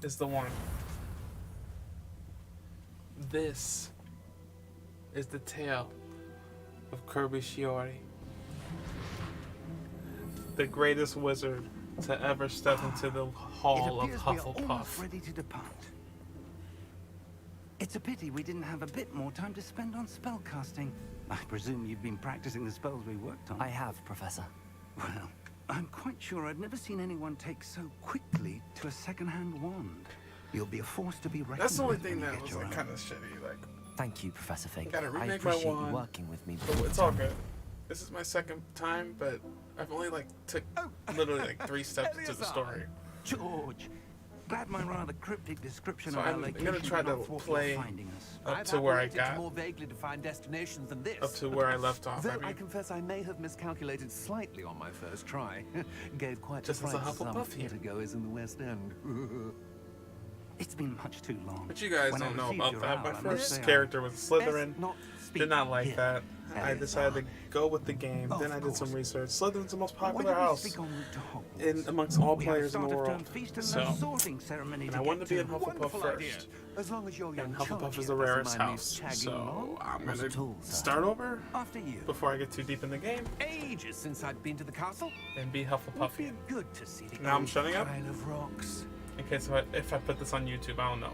is the one. This is the tale of Kirby Shiori, the greatest wizard to ever step into the hall of Hufflepuff. Ready to depart. It's a pity we didn't have a bit more time to spend on spellcasting. I presume you've been practicing the spells we worked on. I have, Professor. Well, I'm quite sure I've never seen anyone take so quickly to a second-hand wand. You'll be a force to be reckoned with. That's the only when thing you that get was your like own. kind of shitty. Like, Thank you, Professor Fig. gotta I remake my appreciate you wand. working with me. but it's all good. This is my second time, but I've only like took literally like 3 steps into the story. George, glad my rather cryptic description So of our I'm location gonna try did to not thwart play your finding us. up I've to where I operated got, more vaguely defined destinations than this. up to where I left off. Though I I mean, confess I may have miscalculated slightly on my first try. Gave quite Just a as a fright to some Hufflepuff here. theatergoers in the West End. It's been much too long. but you guys When I don't know received about your that. owl, My I must first say character was Slytherin. Best not speak Did not like here. that. I That is decided to odd. go with the game. Then I did some course. research. Slytherin's the most Why popular don't we house speak en route to Hogwarts? in amongst all We have a players in the start of term world. feast and So, a sorting ceremony and to I wanted to get be in Hufflepuff Wonderful idea. first. As long as your young And Hufflepuff charge is the here doesn't rarest mind me house. tagging So along. I'm Not gonna at all, sir. start over After you. before I get too deep in the game Ages since I'd been to the castle. and be Would Hufflepuff. be good to see the Now I'm old shutting up? pile of rocks. In case if I put this on YouTube, I don't know.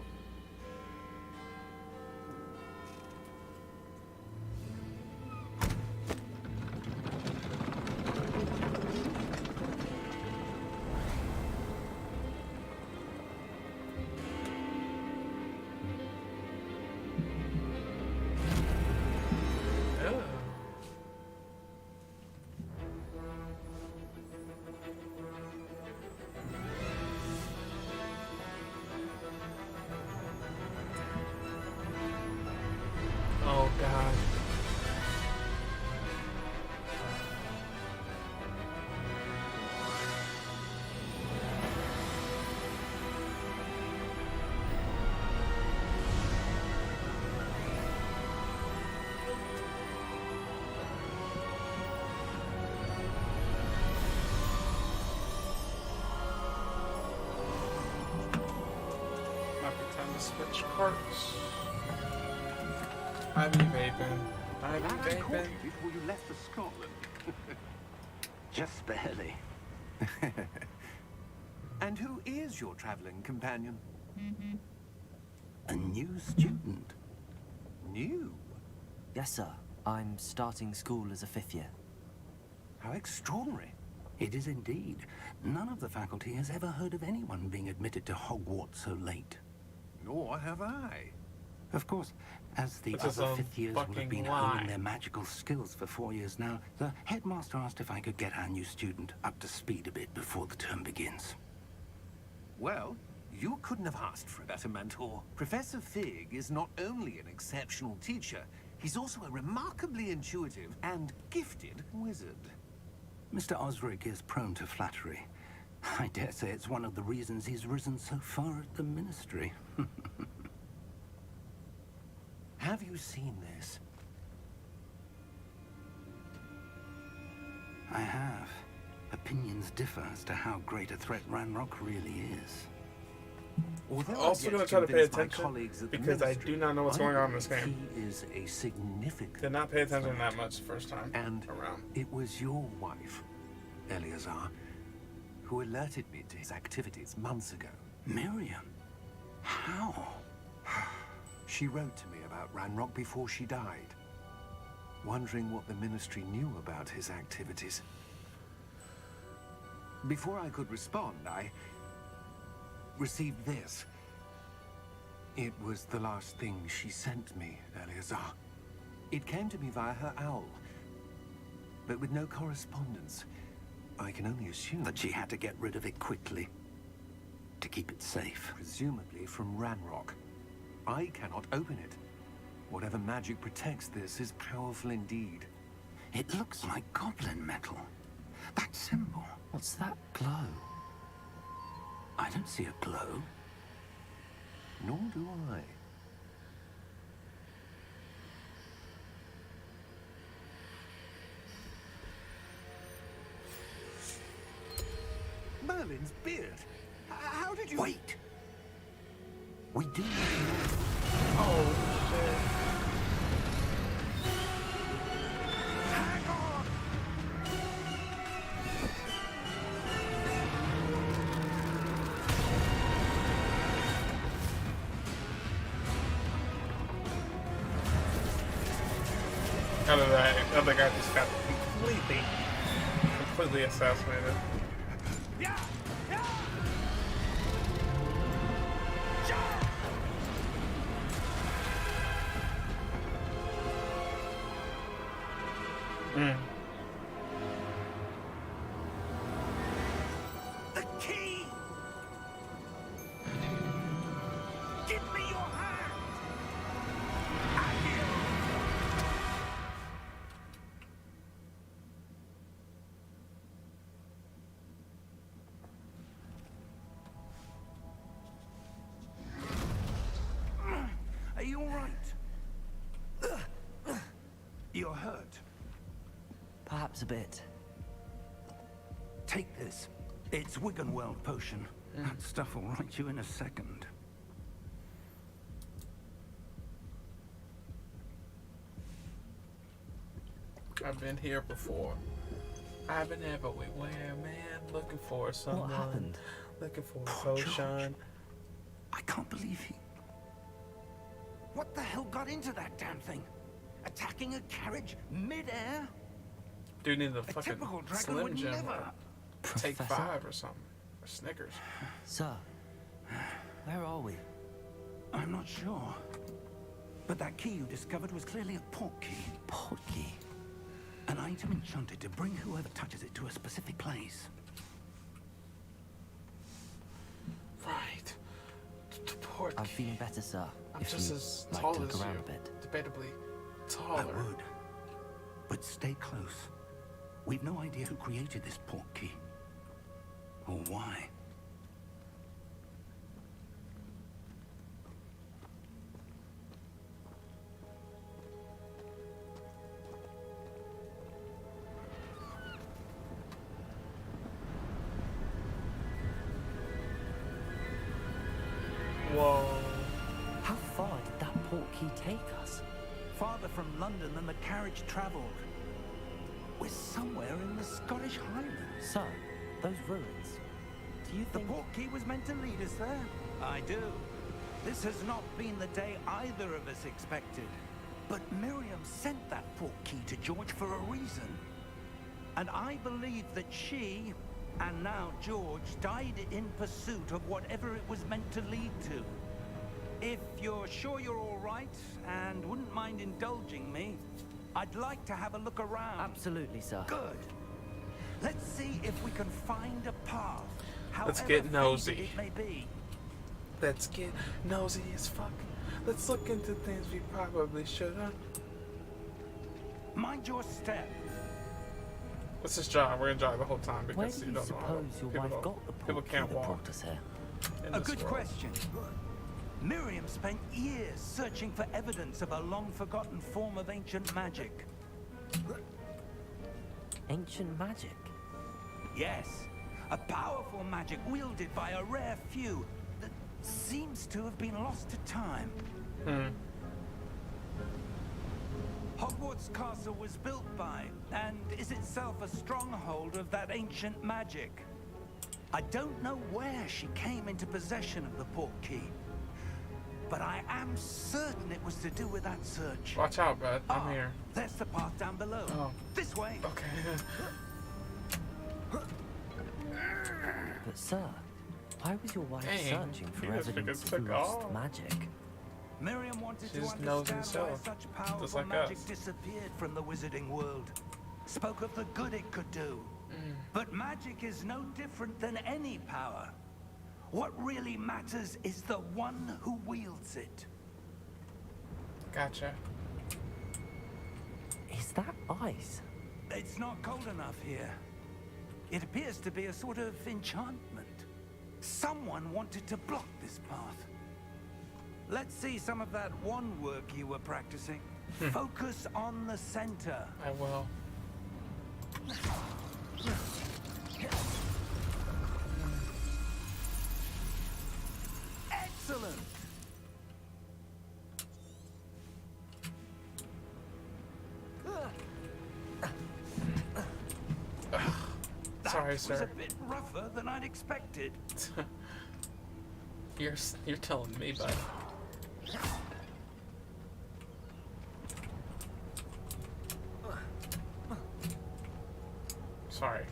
Oh. Oh God. Might be time to switch carts. I be vaping. I be Glad I caught vaping. you before you left for Scotland. Just barely. And who is your traveling companion? A new student. New? Yes, sir. I'm starting school as a 5th year. How extraordinary. It is indeed. None of the faculty has ever heard of anyone being admitted to Hogwarts so late. Nor have I. Of course, as the Which is other a 5th years will have fucking been lie. honing their magical skills for 4 years now, the headmaster asked if I could get our new student up to speed a bit before the term begins. Well, you couldn't have asked for a better mentor. Professor Fig is not only an exceptional teacher, he's also a remarkably intuitive and gifted wizard. Mr. Osric is prone to flattery. I dare say it's one of the reasons he's risen so far at the ministry. Have you seen this? I have. Opinions differ as to how great a threat Ranrock really is. Although I'm I've also yet going to to try to pay convince my attention colleagues at the because I ministry, do not know what's I going on in believe this game. He is a significant Did not pay attention threat. that much the first time And around. it was your wife, Eleazar, who alerted me to his activities months ago. Miriam? How? She wrote to me about Ranrock before she died, wondering what the ministry knew about his activities. Before I could respond, I received this. It was the last thing she sent me, Eleazar. It came to me via her owl, but with no correspondence. I can only assume That she had to get rid of it quickly. To keep it safe. presumably from Ranrock. I cannot open it. Whatever magic protects this is powerful indeed. It looks like goblin metal. That symbol. What's that glow? I don't see a glow. Nor do I. Merlin's beard. How did you... Wait! We do know. Oh shit. Hang on! How did that other guy just got completely assassinated? Yeah! Yeah! Mm. The key! Give me your hand! Are you all right? You're hurt. Perhaps a bit. Take this. It's Wiggenweld potion. That stuff will right you in a second. I've been here before. I've been everywhere, man. Looking for someone. What happened? Looking for a Poor George. potion. I can't believe he... What the hell got into that damn thing? Attacking a carriage mid-air? Dude needs a A fucking typical dragon Slim would Jim. never... Or Take Professor? 5 or something. Or Snickers. Sir, where are we? I'm not sure. But that key you discovered was clearly a port key. Port key. An item enchanted to bring whoever touches it to a specific place. Right. The port I'm key. feeling better, sir. I'm if just you as like tall to look as around you. a bit. Debatably I taller. would. But stay close. We've no idea who created this port key. Or why. Whoa. How far did that port key take us? Farther from London than the carriage travelled. We're somewhere in the Scottish Highlands. Sir, those ruins. Do you The think... port key was meant to lead us there. I do. This has not been the day either of us expected. But Miriam sent that port key to George for a reason. And I believe that she, and now George, died in pursuit of whatever it was meant to lead to. If you're sure you're all right, and wouldn't mind indulging me, I'd like to have a look around. Absolutely, sir. Good. Let's see if we can find a path. Let's however get nosy. faded it may be. Let's get nosy as fuck. Let's look into things we probably shouldn't. Mind your step. Let's just drive. We're gonna drive the whole time Where because do you you don't know. suppose your People wife don't- got the People port key can't that walk. brought us here? in A this good world. question. Miriam spent years searching for evidence of a long-forgotten form of ancient magic. Ancient magic? Yes, a powerful magic wielded by a rare few that seems to have been lost to time. Hogwarts Castle was built by, and is itself a stronghold of that ancient magic. I don't know where she came into possession of the port key, but I am certain it was to do with that search. Watch out, bud. I'm here. There's the path down below. Oh. This way. Okay. But sir, why was your wife Dang, searching for you just evidence took of lost off. magic? Miriam wanted She to just knows understand why himself, such powerful just like magic us. disappeared from the wizarding world. Spoke of the good it could do. But magic is no different than any power. What really matters is the one who wields it. Gotcha. Is that ice? It's not cold enough here. It appears to be a sort of enchantment. Someone wanted to block this path. Let's see some of that wand work you were practicing. Focus on the center. I will. Excellent! Sorry, was a sir. bit rougher than I'd expected. You're telling me, bud. Sorry.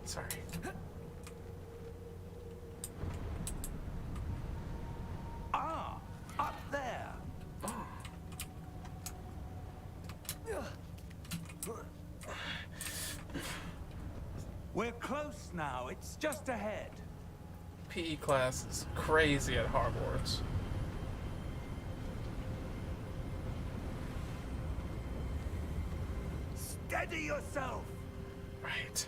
Sorry. Ah, up there. Oh. We're close now. It's just ahead. PE class is crazy at Hogwarts. Steady yourself. Right.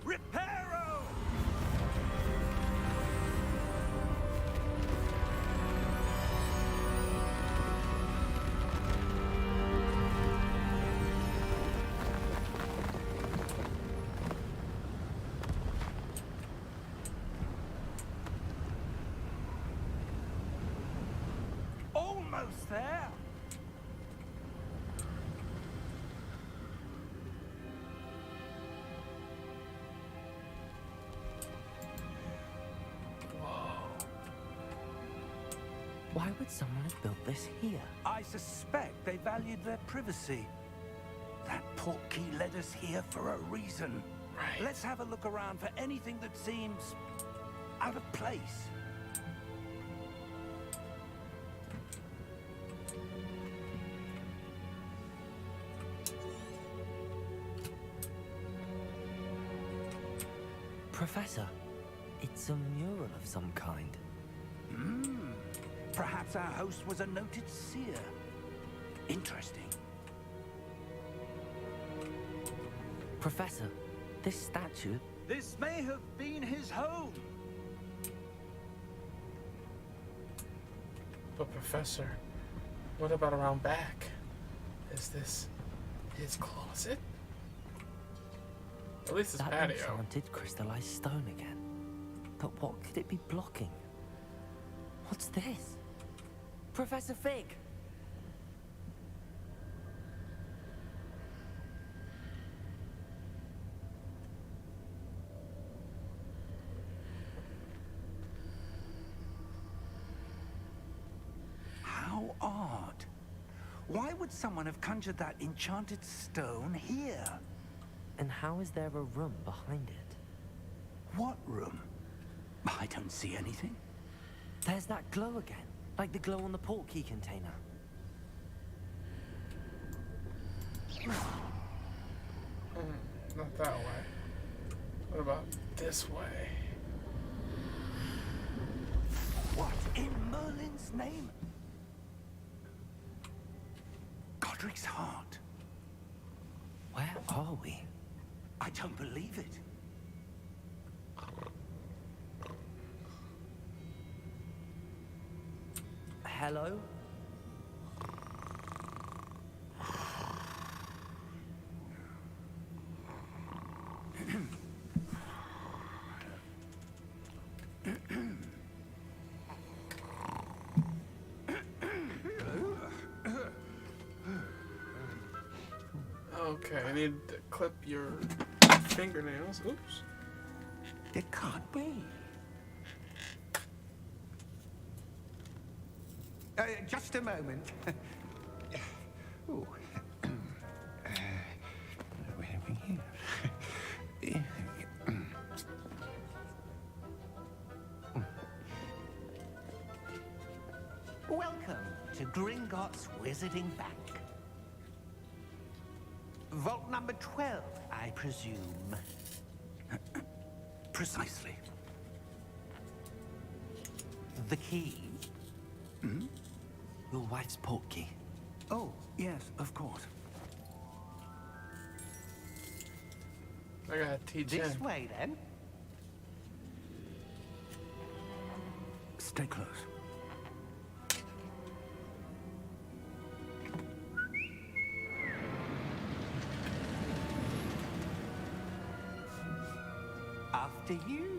Reparo! Almost there. Why would someone have built this here? I suspect they valued their privacy. That portkey led us here for a reason. Right. Let's have a look around for anything that seems out of place. Professor, it's a mural of some kind. Perhaps our host was a noted seer. Interesting. Professor, this statue... This may have been his home. But Professor, what about around back? Is this his closet? At least his That patio. enchanted crystallized stone again. But what could it be blocking? What's this? Professor Fig! How odd. Why would someone have conjured that enchanted stone here? And how is there a room behind it? What room? I don't see anything. There's that glow again, like the glow on the portkey container. Not that way. What about this way? What in Merlin's name? Godric's heart. Where are we? I don't believe it. Hello? Okay, I need to clip your fingernails. Oops. It can't be. Just a moment. Ooh. Where are we here? Welcome to Gringotts Wizarding Bank. Vault number 12, I presume. Precisely. The key. Your wife's portkey. Oh, yes, of course. I gotta teach This him. way, then. Stay close. After you.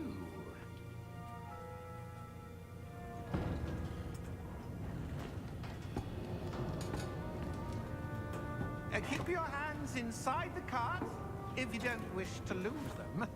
Keep your hands inside the cart. if you don't wish to lose them.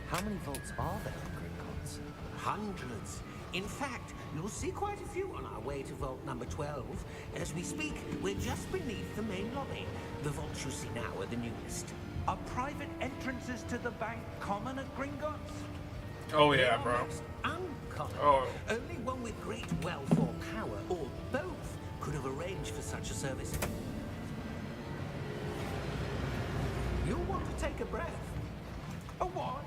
How many vaults are there in Gringotts? Hundreds. In fact, you'll see quite a few on our way to vault number 12. As we speak, we're just beneath the main lobby. The vaults you see now are the newest. Are private entrances to the bank common at Gringotts? Oh yeah, bro. Almost uncommon. Oh. Only one with great wealth or power, or both, could have arranged for such a service. You'll want to take a breath. A what?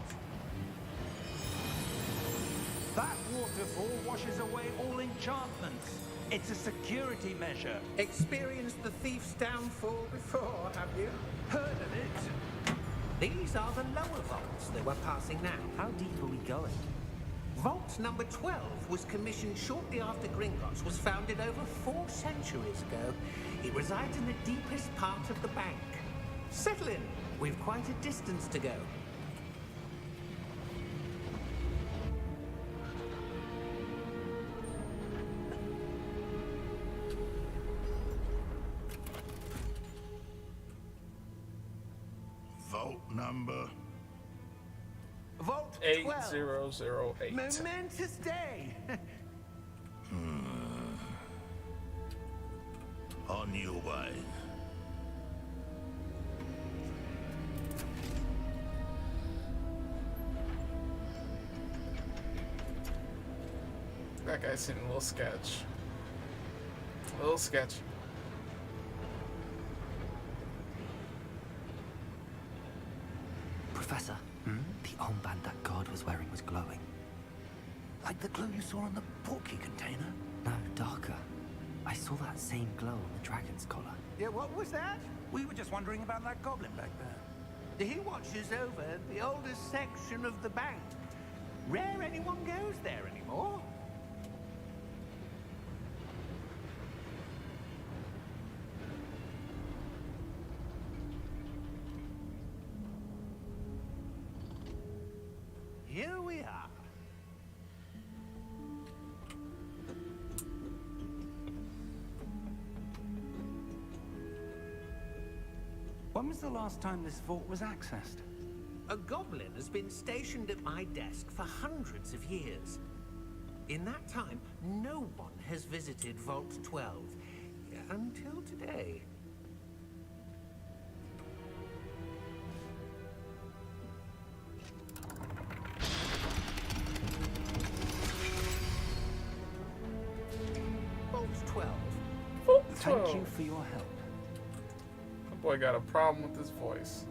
That waterfall washes away all enchantments. It's a security measure. Experienced the thief's downfall before, have you? Heard of it? These are the lower vaults that we're passing now. How deep are we going? Vault number 12 was commissioned shortly after Gringotts was founded over 4 centuries ago. It resides in the deepest part of the bank. Settle in. We've quite a distance to go. Vault number. Vault 12. 8008. Momentous day. On your way. That guy seemed a little sketch. A little sketch. Professor, the armband that guard was wearing was glowing. Like the glow you saw on the portkey container? No, darker. I saw that same glow on the dragon's collar. Yeah, what was that? We were just wondering about that goblin back there. He watches over the oldest section of the bank. Rare anyone goes there anymore. Here we are. When was the last time this vault was accessed? A goblin has been stationed at my desk for hundreds of years. In that time, no one has visited Vault 12 until today. Vault 12. Thank you for your help. The boy got a problem with his voice.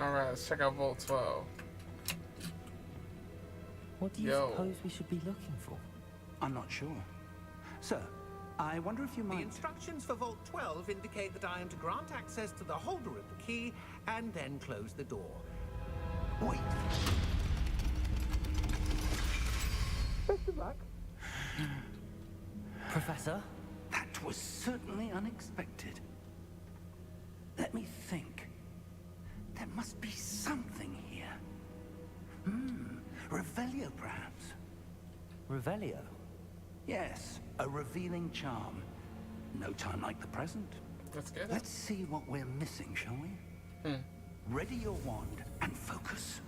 Alright, let's check out Vault 12. What do you Yo. suppose we should be looking for? I'm not sure. Sir, I wonder if you The might... instructions for Vault 12 indicate that I am to grant access to the holder of the key and then close the door. Wait. Professor? That was certainly unexpected. Let me think. There must be something here. Revelio, perhaps. Revelio? Yes, a revealing charm. No time like the present. Let's get it. Let's see what we're missing, shall we? Ready your wand and focus.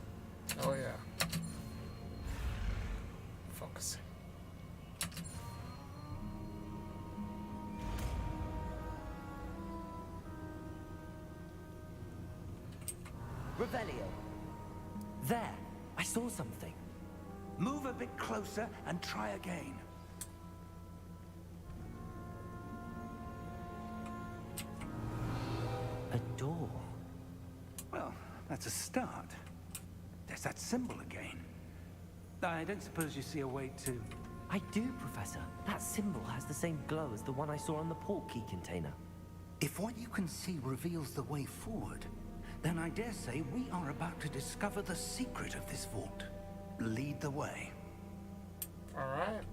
Oh yeah. Focusing. Revelio. There. I saw something. Move a bit closer and try again. A door. Well, that's a start. There's that symbol again. I don't suppose you see a way to... I do, Professor. That symbol has the same glow as the one I saw on the portkey container. If what you can see reveals the way forward, then I dare say we are about to discover the secret of this vault. Lead the way. Alright.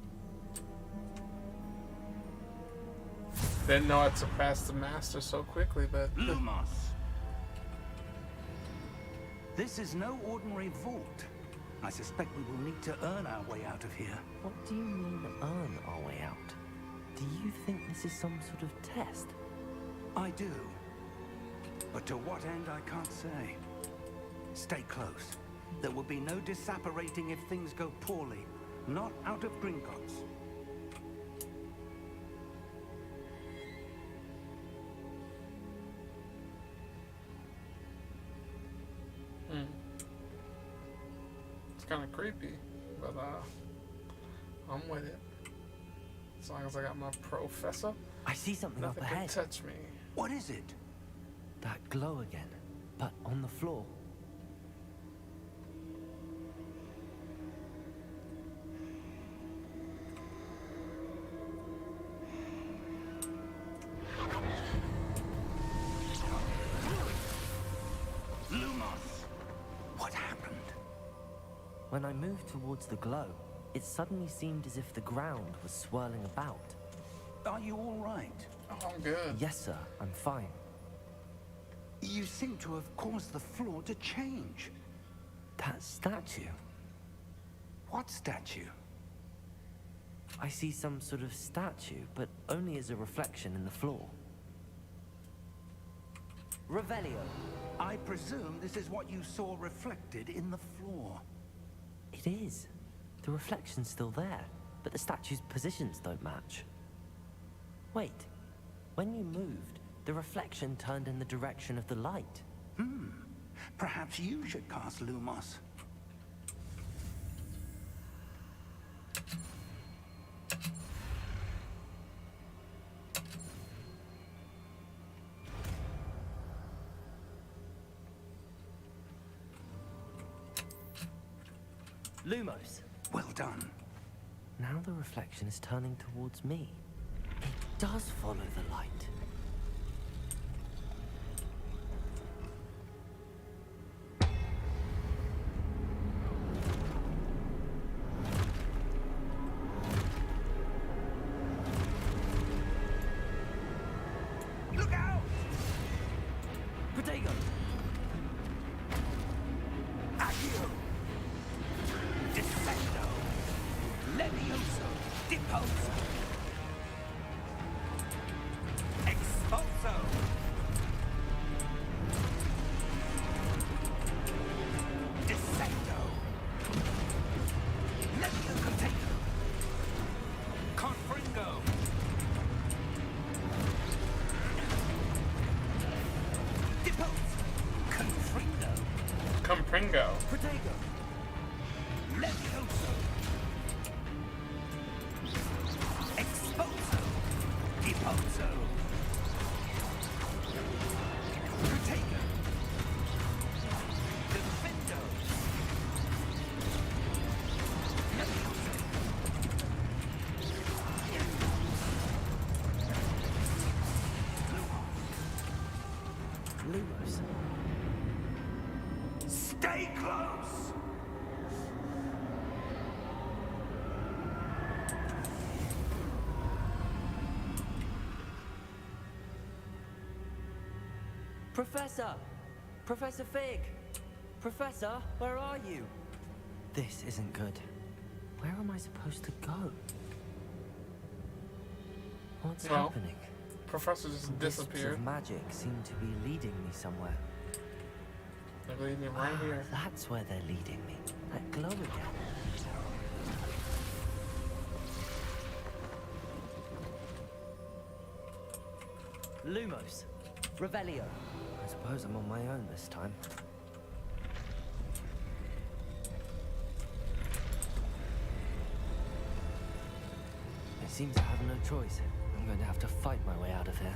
Didn't know I'd surpass the master so quickly, but... Lumos. This is no ordinary vault. I suspect we will need to earn our way out of here. What do you mean, earn our way out? Do you think this is some sort of test? I do. But to what end, I can't say. Stay close. There will be no disapparating if things go poorly. Not out of Gringotts. It's kind of creepy, but I'm with it. As long as I got my professor, I see something nothing up can ahead. Oh, touch me. What is it? That glow again, but on the floor. Lumos! What happened? When I moved towards the glow, it suddenly seemed as if the ground was swirling about. Are you all right? Oh, I'm good. Yes, sir, I'm fine. You seem to have caused the floor to change. That statue. What statue? I see some sort of statue, but only as a reflection in the floor. Revelio. I presume this is what you saw reflected in the floor. It is. The reflection's still there, but the statue's positions don't match. Wait. When you moved, the reflection turned in the direction of the light. Perhaps you should cast Lumos. Lumos. Well done. Now the reflection is turning towards me. It does follow the light. Look out! Protego! Accio! Defendo! Levioso! Deposo! Expulso! Descendo! Levio Contago! Confringo! Depose! Confringo! Compringo. Protego! Levioso! Expulso! Deposo! Protego! Defendo! Levioso! Lumos. Stay close! Professor! Professor Fig! Professor, where are you? This isn't good. Where am I supposed to go? What's Well, happening? Professor just Wisps disappeared. of magic seem to be leading me somewhere. They're leading me right here. That's where they're leading me. That glow again. Lumos. Revelio. I suppose I'm on my own this time. I seem to have no choice. I'm going to have to fight my way out of here.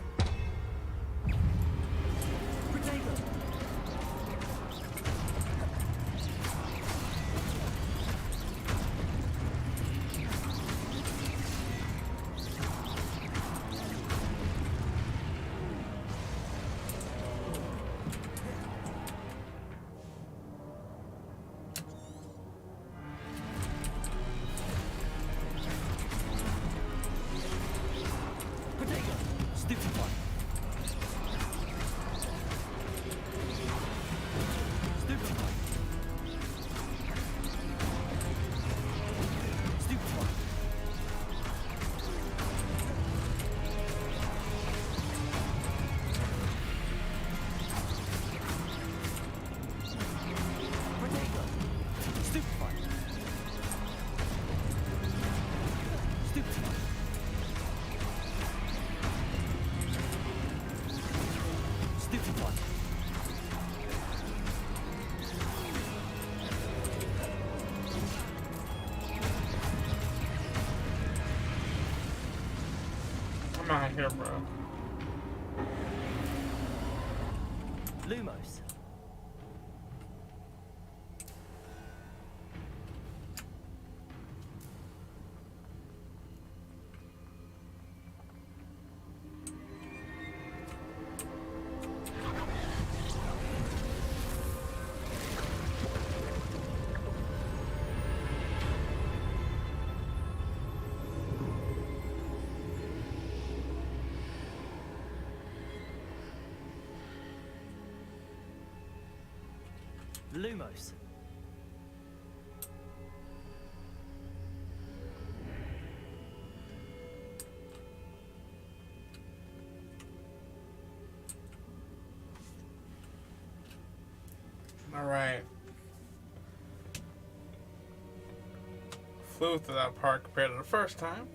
Protego! Protego! Stupid one! behind here, bro. Lumos. Lumos. All right. Flew through that part compared to the first time.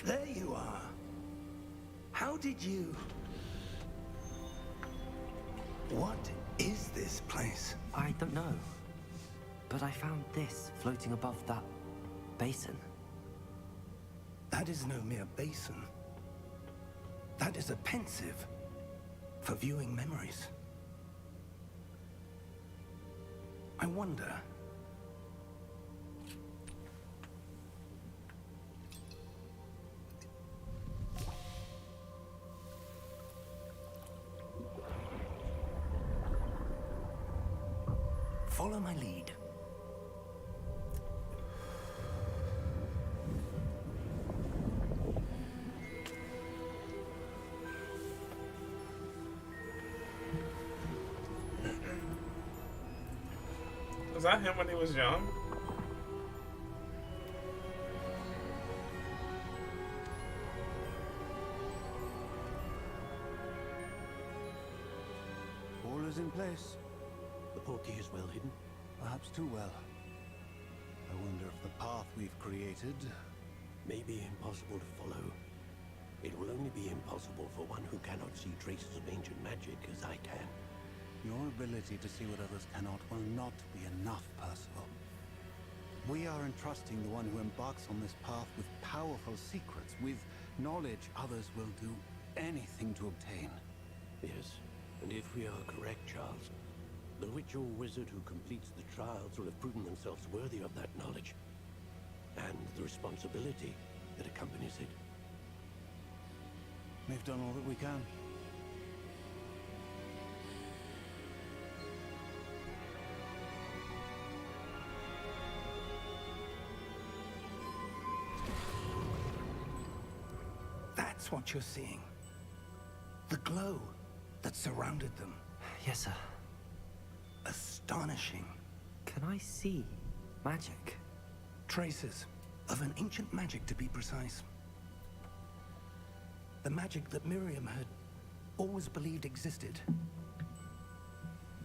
There you are. How did you... What is this place? I don't know. But I found this floating above that basin. That is no mere basin. That is a pensive for viewing memories. I wonder... Follow my lead. Was that him when he was young? All is in place. The portkey is well hidden. Perhaps too well. I wonder if the path we've created... May be impossible to follow. It will only be impossible for one who cannot see traces of ancient magic as I can. Your ability to see what others cannot will not be enough, Percival. We are entrusting the one who embarks on this path with powerful secrets, with knowledge others will do anything to obtain. Yes, and if we are correct, Charles, the witch or wizard who completes the trials will have proven themselves worthy of that knowledge, and the responsibility that accompanies it. We've done all that we can. That's what you're seeing. The glow that surrounded them. Yes, sir. Astonishing. Can I see magic? Traces of an ancient magic, to be precise. The magic that Miriam had always believed existed,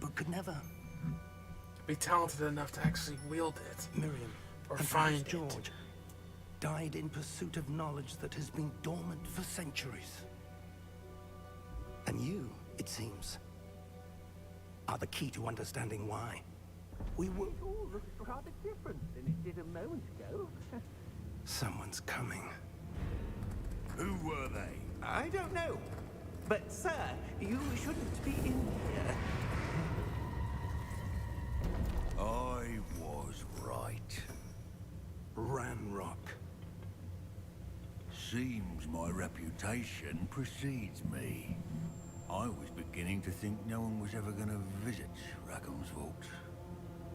but could never. Be talented enough to actually wield it. Miriam, Or and find perhaps George, died in pursuit of knowledge that has been dormant for centuries. And you, it seems, are the key to understanding why. We were all rather different than it did a moment ago. Someone's coming. Who were they? I don't know. But, sir, you shouldn't be in here. I was right. Ranrock. Seems my reputation precedes me. I was beginning to think no one was ever going to visit Rackham's vault.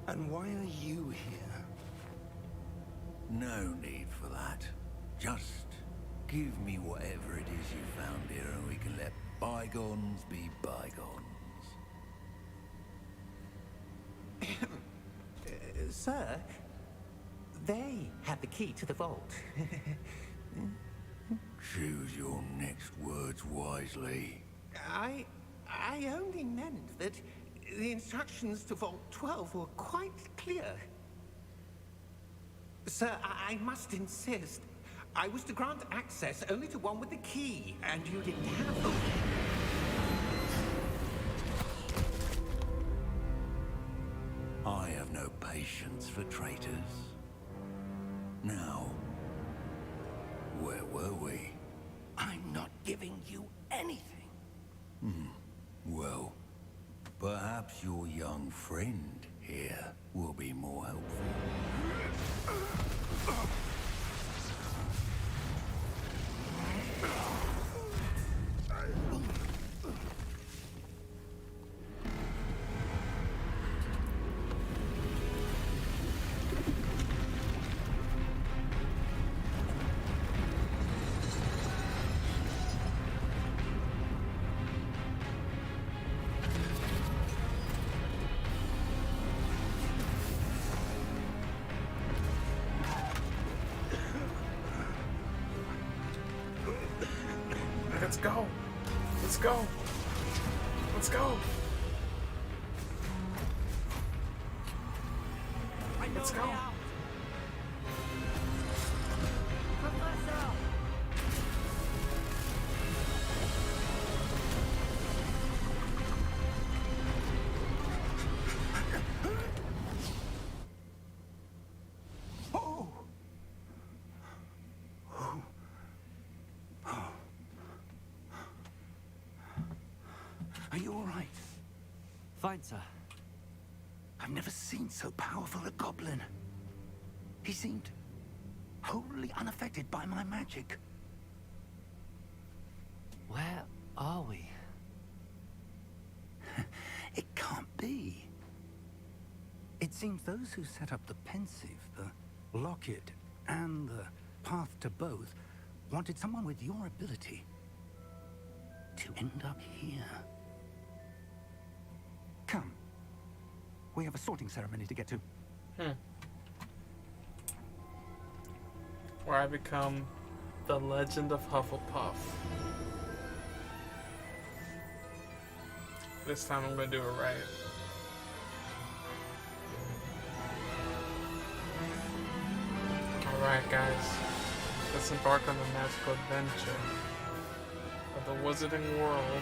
And why are you here? No need for that. Just give me whatever it is you found here and we can let bygones be bygones. Sir, they had the key to the vault. Choose your next words wisely. I only meant that the instructions to Vault 12 were quite clear. Sir, I must insist. I was to grant access only to one with the key, and you didn't have them. patience for traitors. Now, where were we? I'm not giving you anything. Well, perhaps your young friend here will be more helpful. Let's go. Let's go. Let's go. Let's go. Are you all right? Fine, sir. I've never seen so powerful a goblin. He seemed wholly unaffected by my magic. Where are we? It can't be. It seems those who set up the pensive, the locket, and the path to both wanted someone with your ability to end up here. Come. We have a sorting ceremony to get to. Where I become the Legend of Hufflepuff. This time I'm gonna do it right. Alright guys, let's embark on the magical adventure of the wizarding world.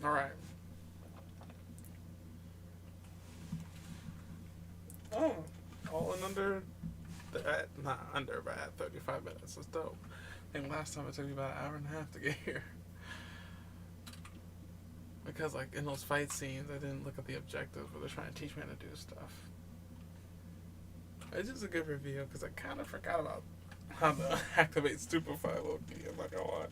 Alright. Oh, all in under, not under, but at 35 minutes. That's dope. I think last time it took me about an hour and a half to get here. Because, like, in those fight scenes, I didn't look at the objectives where they're trying to teach me how to do stuff. It's just a good review, because I kind of forgot about how to activate Stupefy low-key, I'm not gonna lie.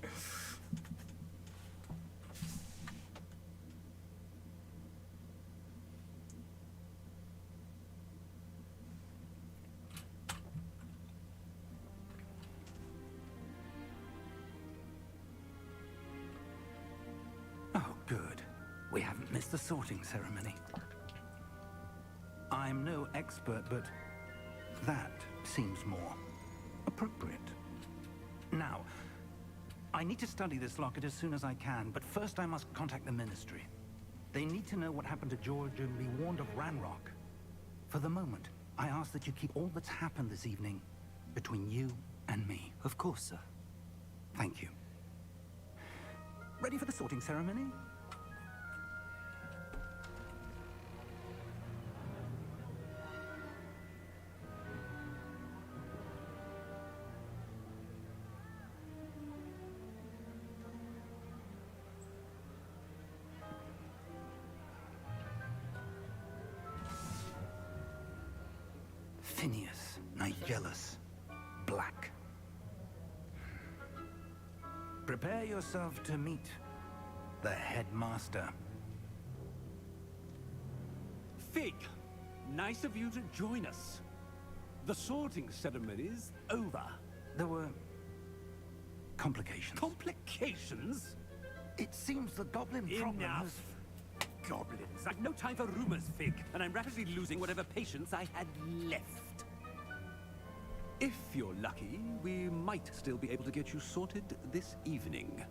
Oh, good. We haven't missed the sorting ceremony. I'm no expert, but that seems more appropriate. Now, I need to study this locket as soon as I can, but first I must contact the Ministry. They need to know what happened to George and be warned of Ranrock. For the moment, I ask that you keep all that's happened this evening between you and me. Of course, sir. Thank you. Ready for the sorting ceremony? Phineas, Nigellus, Black. Prepare yourself to meet the headmaster. Fig, nice of you to join us. The sorting ceremony's over. There were complications. Complications? It seems the goblin problem Enough. has... Goblins. I've no time for rumors, Fig, and I'm rapidly losing whatever patience I had left. If you're lucky, we might still be able to get you sorted this evening.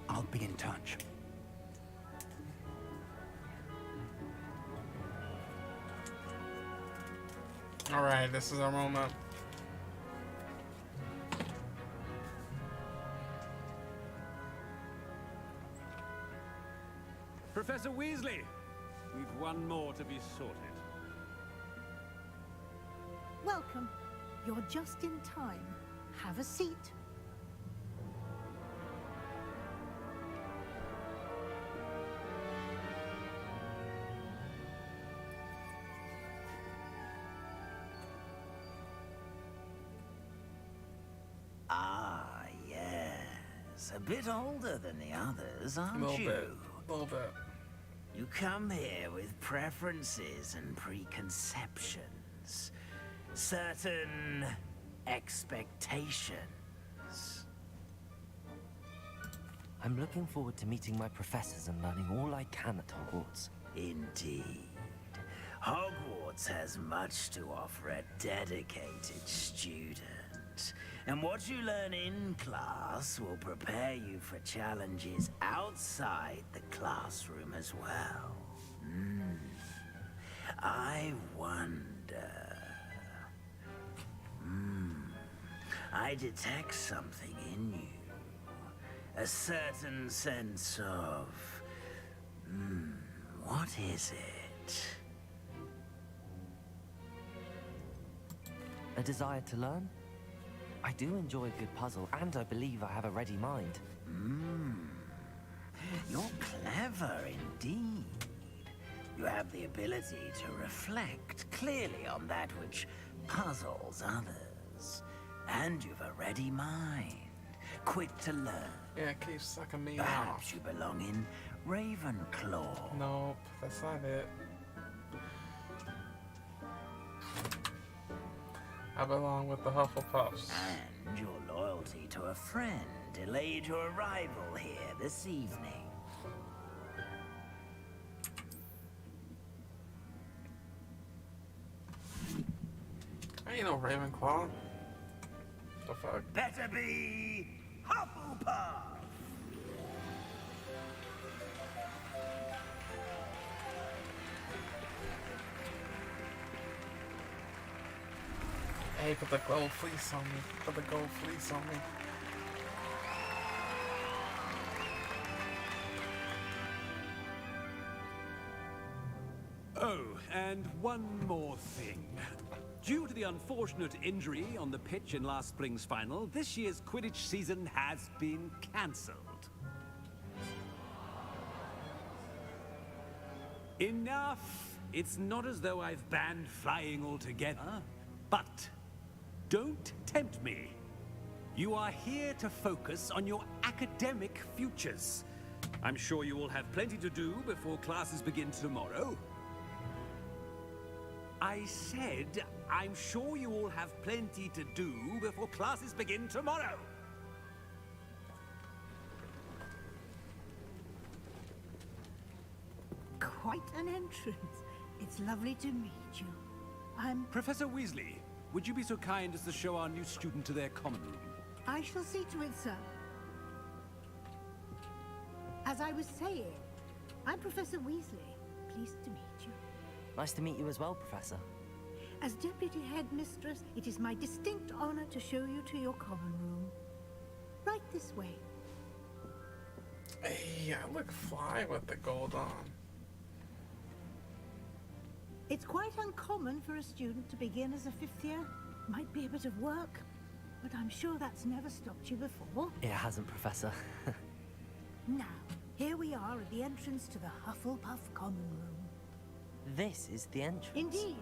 I'll be in touch. Alright, this is our moment. Professor Weasley, we've one more to be sorted. Welcome. You're just in time. Have a seat. Ah, yes. A bit older than the others, A aren't little you? bit. A little bit. You come here with preferences and preconceptions. Certain expectations. I'm looking forward to meeting my professors and learning all I can at Hogwarts. Indeed. Hogwarts has much to offer a dedicated student. And what you learn in class will prepare you for challenges outside the classroom as well. I wonder... I detect something in you. A certain sense of... what is it? A desire to learn? I do enjoy a good puzzle, and I believe I have a ready mind. You're clever indeed. You have the ability to reflect clearly on that which puzzles others. And you've a ready mind, quick to learn. Yeah, it keeps sucking me Perhaps off. you belong in Ravenclaw. Nope, that's not it. I belong with the Hufflepuffs. And your loyalty to a friend delayed your arrival here this evening. I ain't no Ravenclaw. The fuck? Better be Hufflepuff! Hey, put the gold fleece on me. Put the gold fleece on me. Oh, and one more thing. Due to the unfortunate injury on the pitch in last spring's final, this year's Quidditch season has been cancelled. Enough! It's not as though I've banned flying altogether, but don't tempt me. You are here to focus on your academic futures. I'm sure you will have plenty to do before classes begin tomorrow. I said, I'm sure you all have plenty to do before classes begin tomorrow. Quite an entrance. It's lovely to meet you. I'm... Professor Weasley, would you be so kind as to show our new student to their common room? I shall see to it, sir. As I was saying, I'm Professor Weasley. Pleased to meet you. Nice to meet you as well, Professor. As Deputy Headmistress, it is my distinct honor to show you to your common room. Right this way. Hey, I look fly with the gold on. It's quite uncommon for a student to begin as a fifth year. Might be a bit of work, but I'm sure that's never stopped you before. It hasn't, Professor. Now, here we are at the entrance to the Hufflepuff common room. This is the entrance. Indeed.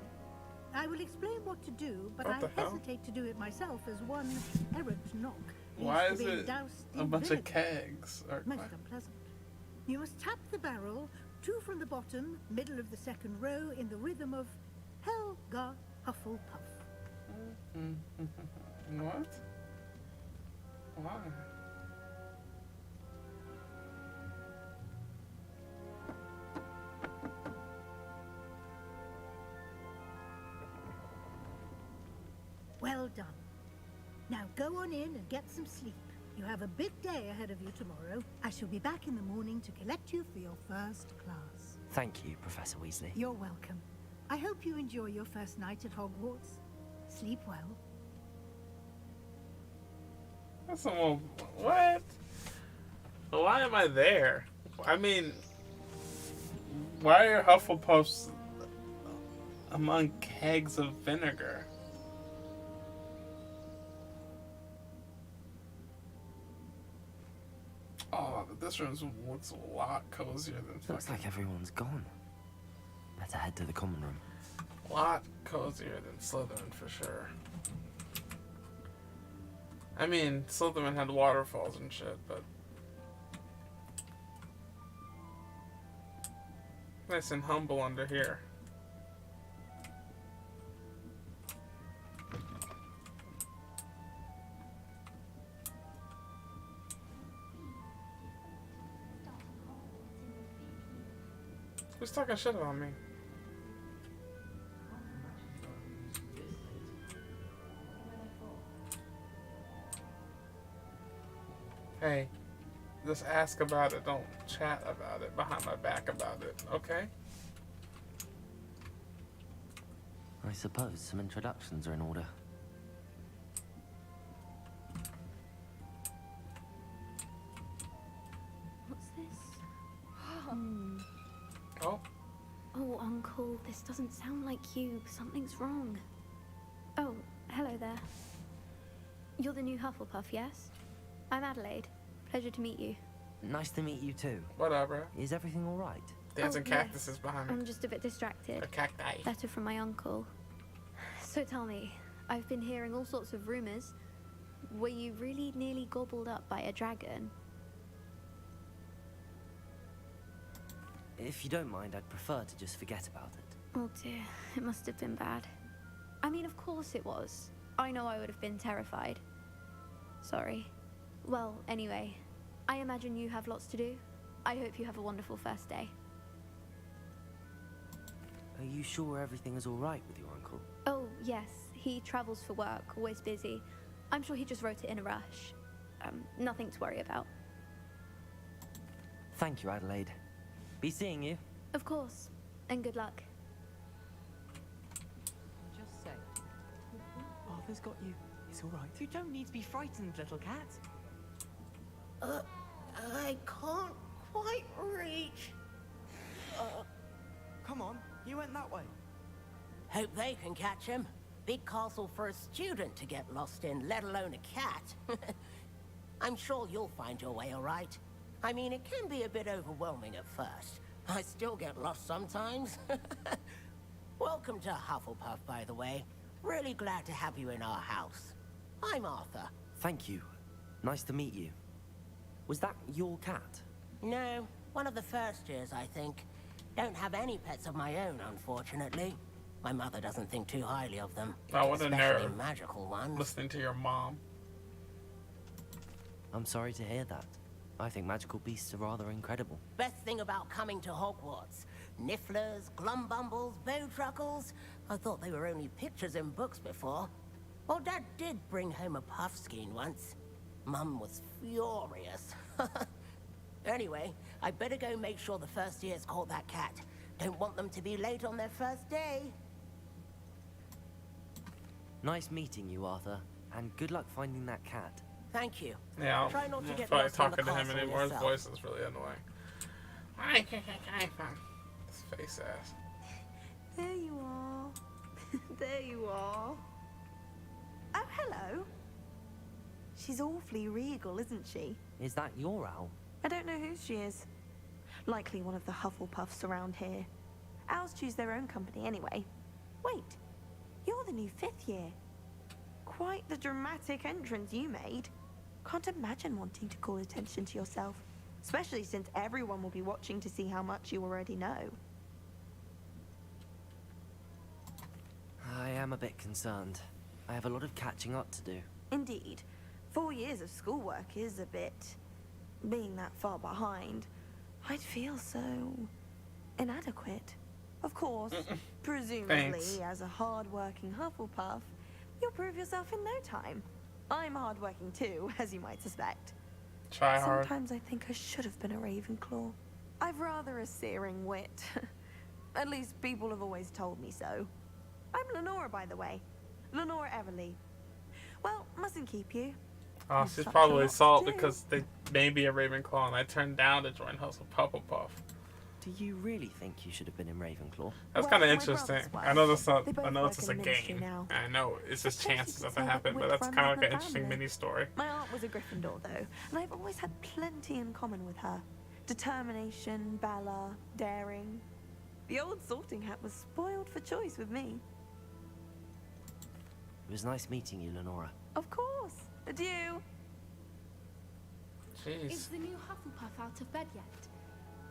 I will explain what to do, but What I the hell? hesitate to do it myself as one errant knock Why needs is to be it doused a in bunch of vinegar. kegs? Or, Most unpleasant. You must tap the barrel, 2 from the bottom, middle of the second row, in the rhythm of Helga Hufflepuff. What? Why? Well done. Now go on in and get some sleep. You have a big day ahead of you tomorrow. I shall be back in the morning to collect you for your first class. Thank you, Professor Weasley. You're welcome. I hope you enjoy your first night at Hogwarts. Sleep well. That's a little... What? Why am I there? I mean... Why are Hufflepuffs among kegs of vinegar? Oh, but this room looks a lot cozier than Looks like everyone's gone. Better head to the common room. A lot cozier than Slytherin for sure. I mean, Slytherin had waterfalls and shit, but... Nice and humble under here. Who's talking shit about me? Hey, just ask about it, don't chat about it, behind my back about it, okay? I suppose some introductions are in order. What's this? Oh? Oh, Uncle, this doesn't sound like you. Something's wrong. Oh, hello there. You're the new Hufflepuff, yes? I'm Adelaide. Pleasure to meet you. Nice to meet you too. Whatever. Is everything all right? Dancing yes. cactuses behind me. I'm just a bit distracted. A cacti. Letter from my uncle. So tell me, I've been hearing all sorts of rumors. Were you really nearly gobbled up by a dragon? If you don't mind, I'd prefer to just forget about it. Oh dear, it must have been bad. I mean, of course it was. I know I would have been terrified. Sorry. Well, anyway, I imagine you have lots to do. I hope you have a wonderful first day. Are you sure everything is all right with your uncle? Oh, yes. He travels for work, always busy. I'm sure he just wrote it in a rush. Nothing to worry about. Thank you, Adelaide. Be seeing you. Of course. And good luck. Just say, Arthur's got you. It's all right. You don't need to be frightened, little cat. I can't quite reach. Come on, you went that way. Hope they can catch him. Big castle for a student to get lost in, let alone a cat. I'm sure you'll find your way all right. I mean, it can be a bit overwhelming at first. I still get lost sometimes. Welcome to Hufflepuff, by the way. Really glad to have you in our house. I'm Arthur. Thank you. Nice to meet you. Was that your cat? No, one of the first years, I think. Don't have any pets of my own, unfortunately. My mother doesn't think too highly of them. Oh, what a especially nerd. magical ones. Listening to your mom. I'm sorry to hear that. I think magical beasts are rather incredible. Best thing about coming to Hogwarts. Nifflers, glumbumbles, bowtruckles. I thought they were only pictures in books before. Well, Dad did bring home a puffskein once. Mum was furious. Anyway, I better go make sure the first years caught that cat. Don't want them to be late on their first day. Nice meeting you, Arthur. And good luck finding that cat. Thank you. Yeah, I'm Try not to not get probably lost in the talking to him castle anymore. His yourself. voice is really annoying. His face ass. There you are. There you are. Oh, hello. She's awfully regal, isn't she? Is that your owl? I don't know who she is. Likely one of the Hufflepuffs around here. Owls choose their own company anyway. Wait, only 5th year. Quite the dramatic entrance you made. Can't imagine wanting to call attention to yourself, especially since everyone will be watching to see how much you already know. I am a bit concerned. I have a lot of catching up to do. Indeed. 4 years of schoolwork is a bit... being that far behind. I'd feel so... inadequate. Of course, presumably, Thanks. as a hard-working Hufflepuff, you'll prove yourself in no time. I'm hard-working too, as you might suspect. Try hard. Sometimes I think I should have been a Ravenclaw. I've rather a searing wit. At least people have always told me so. I'm Lenora, by the way. Lenora Everly. Well, mustn't keep you. Oh, she's probably salt because they may be a Ravenclaw and I turned down to join Hufflepuff. Do you really think you should have been in Ravenclaw? That's kind of interesting. I know that's not. I know it's just a game. I know it's just chances that happen, but that's kind of like an interesting mini story. My aunt was a Gryffindor, though, and I've always had plenty in common with her. Determination, valor, daring. The old sorting hat was spoiled for choice with me. It was nice meeting you, Lenora. Of course. Adieu. Jeez. Is the new Hufflepuff out of bed yet?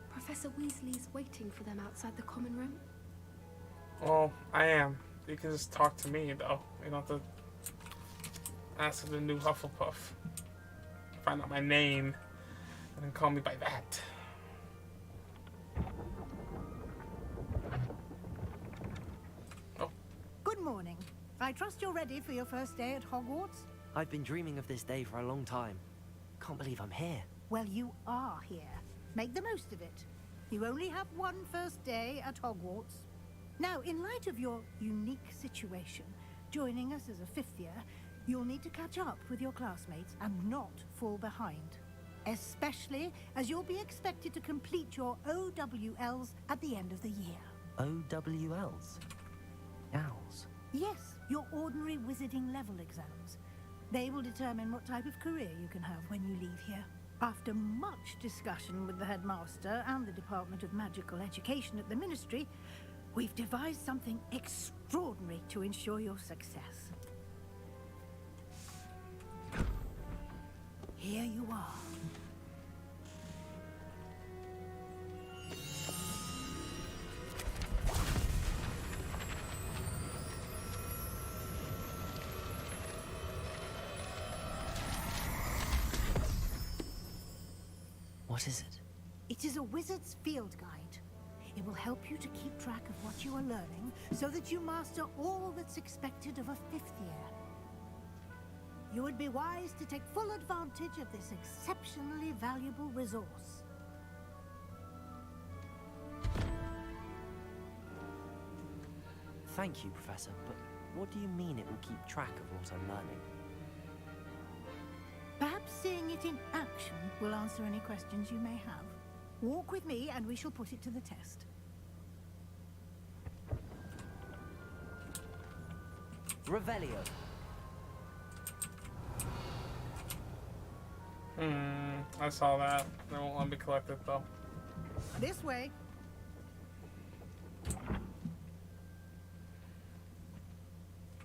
Professor Weasley's waiting for them outside the common room. Well, I am. You can just talk to me, though. You don't have to ask for the new Hufflepuff. Find out my name and then call me by that. Oh. Good morning. I trust you're ready for your first day at Hogwarts? I've been dreaming of this day for a long time. Can't believe I'm here. Well, you are here. Make the most of it. You only have one first day at Hogwarts. Now, in light of your unique situation, joining us as a 5th year, you'll need to catch up with your classmates and not fall behind. Especially as you'll be expected to complete your OWLs at the end of the year. OWLs? Owls? Yes, your ordinary wizarding level exams. They will determine what type of career you can have when you leave here. After much discussion with the headmaster and the Department of Magical Education at the Ministry, we've devised something extraordinary to ensure your success. Here you are. What is it? It is a wizard's field guide. It will help you to keep track of what you are learning so that you master all that's expected of a 5th year. You would be wise to take full advantage of this exceptionally valuable resource. Thank you, Professor, but what do you mean it will keep track of what I'm learning? Perhaps seeing it in action will answer any questions you may have. Walk with me and we shall put it to the test. Revelio. I saw that. They won't let me collect it, though. This way.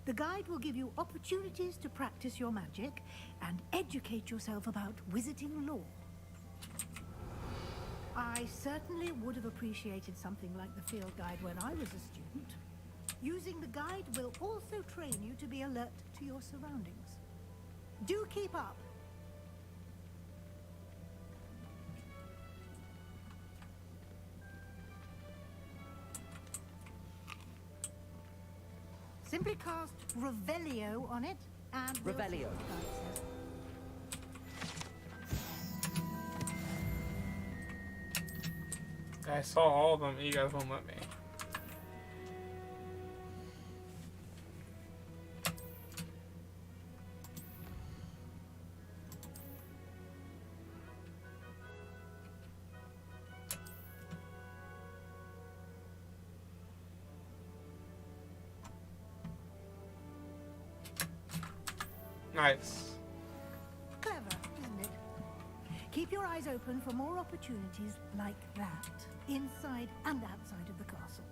The guide will give you opportunities to practice your magic and educate yourself about wizarding lore. I certainly would have appreciated something like the field guide when I was a student. Using the guide will also train you to be alert to your surroundings. Do keep up. Simply cast Revelio on it, and... Revelio. I saw all of them, you guys won't let me. Nice. Clever, isn't it? Keep your eyes open for more opportunities like that, inside and outside of the castle.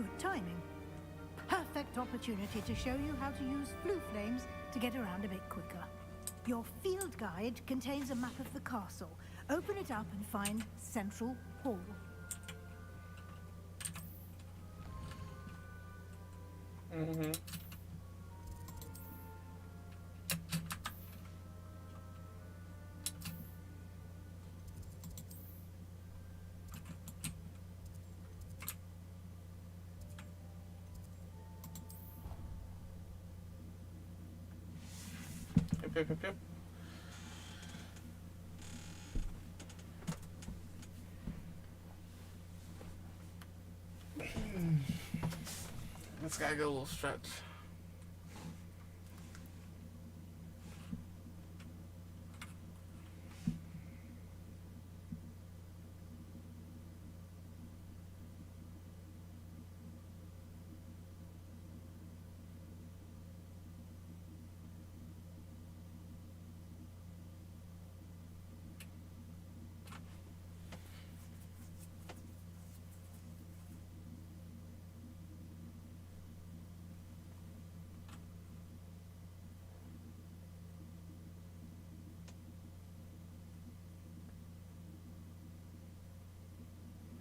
Good timing. Perfect opportunity to show you how to use blue flames to get around a bit quicker. Your field guide contains a map of the castle. Open it up and find Central Hall. Mm-hmm. Yep. This guy got a little stretch.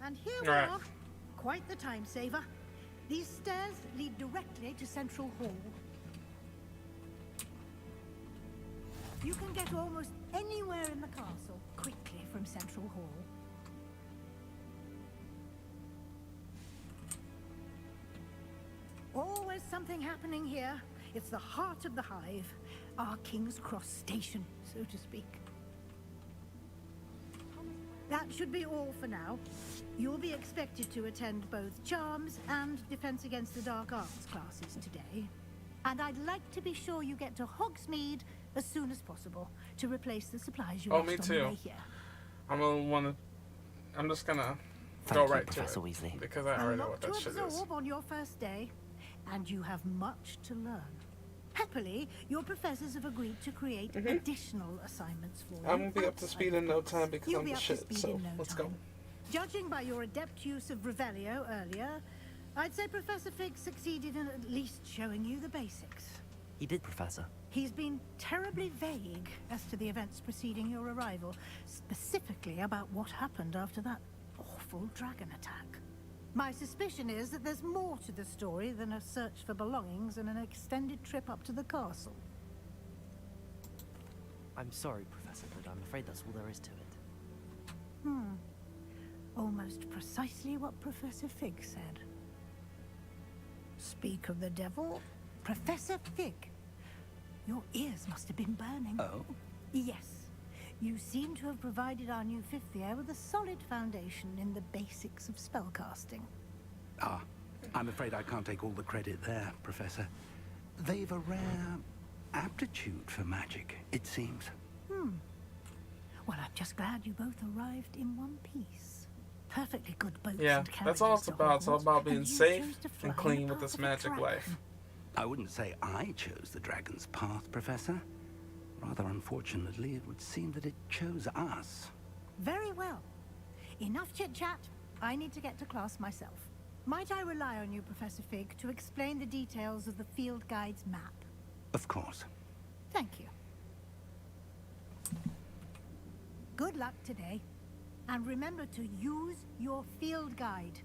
And here we are. Quite the time saver. These stairs lead directly to Central Hall. You can get almost anywhere in the castle quickly from Central Hall. Always something happening here. It's the heart of the hive. Our King's Cross station, so to speak. That should be all for now. You'll be expected to attend both Charms and Defense Against the Dark Arts classes today. And I'd like to be sure you get to Hogsmeade as soon as possible to replace the supplies you lost me on too. the way here. I'm just gonna Thank go you, right Professor to it Weasley. because I already know what that to shit is. absorb on your first day, and you have much to learn. Happily, your professors have agreed to create additional assignments for you. I'm gonna be up to speed in no time because You'll I'm be the up to shit. speed So in no let's time. go. Judging by your adept use of Revelio earlier, I'd say Professor Fig succeeded in at least showing you the basics. He did, Professor. He's been terribly vague as to the events preceding your arrival, specifically about what happened after that awful dragon attack. My suspicion is that there's more to the story than a search for belongings and an extended trip up to the castle. I'm sorry, Professor, but I'm afraid that's all there is to it. Almost precisely what Professor Fig said. Speak of the devil, Professor Fig. Your ears must have been burning. Oh? Yes. You seem to have provided our new fifth year with a solid foundation in the basics of spellcasting. Ah, I'm afraid I can't take all the credit there, Professor. They've a rare aptitude for magic, it seems. Well, I'm just glad you both arrived in one piece. Perfectly good boats Yeah, and that's all it's carriages to about. It's all Hogwarts, about being and you safe chose to fly and in clean the with this path of a magic dragon. life. I wouldn't say I chose the dragon's path, Professor. Rather unfortunately, it would seem that it chose us. Very well. Enough chit-chat. I need to get to class myself. Might I rely on you, Professor Fig, to explain the details of the field guide's map? Of course. Thank you. Good luck today. And remember to use your field guide.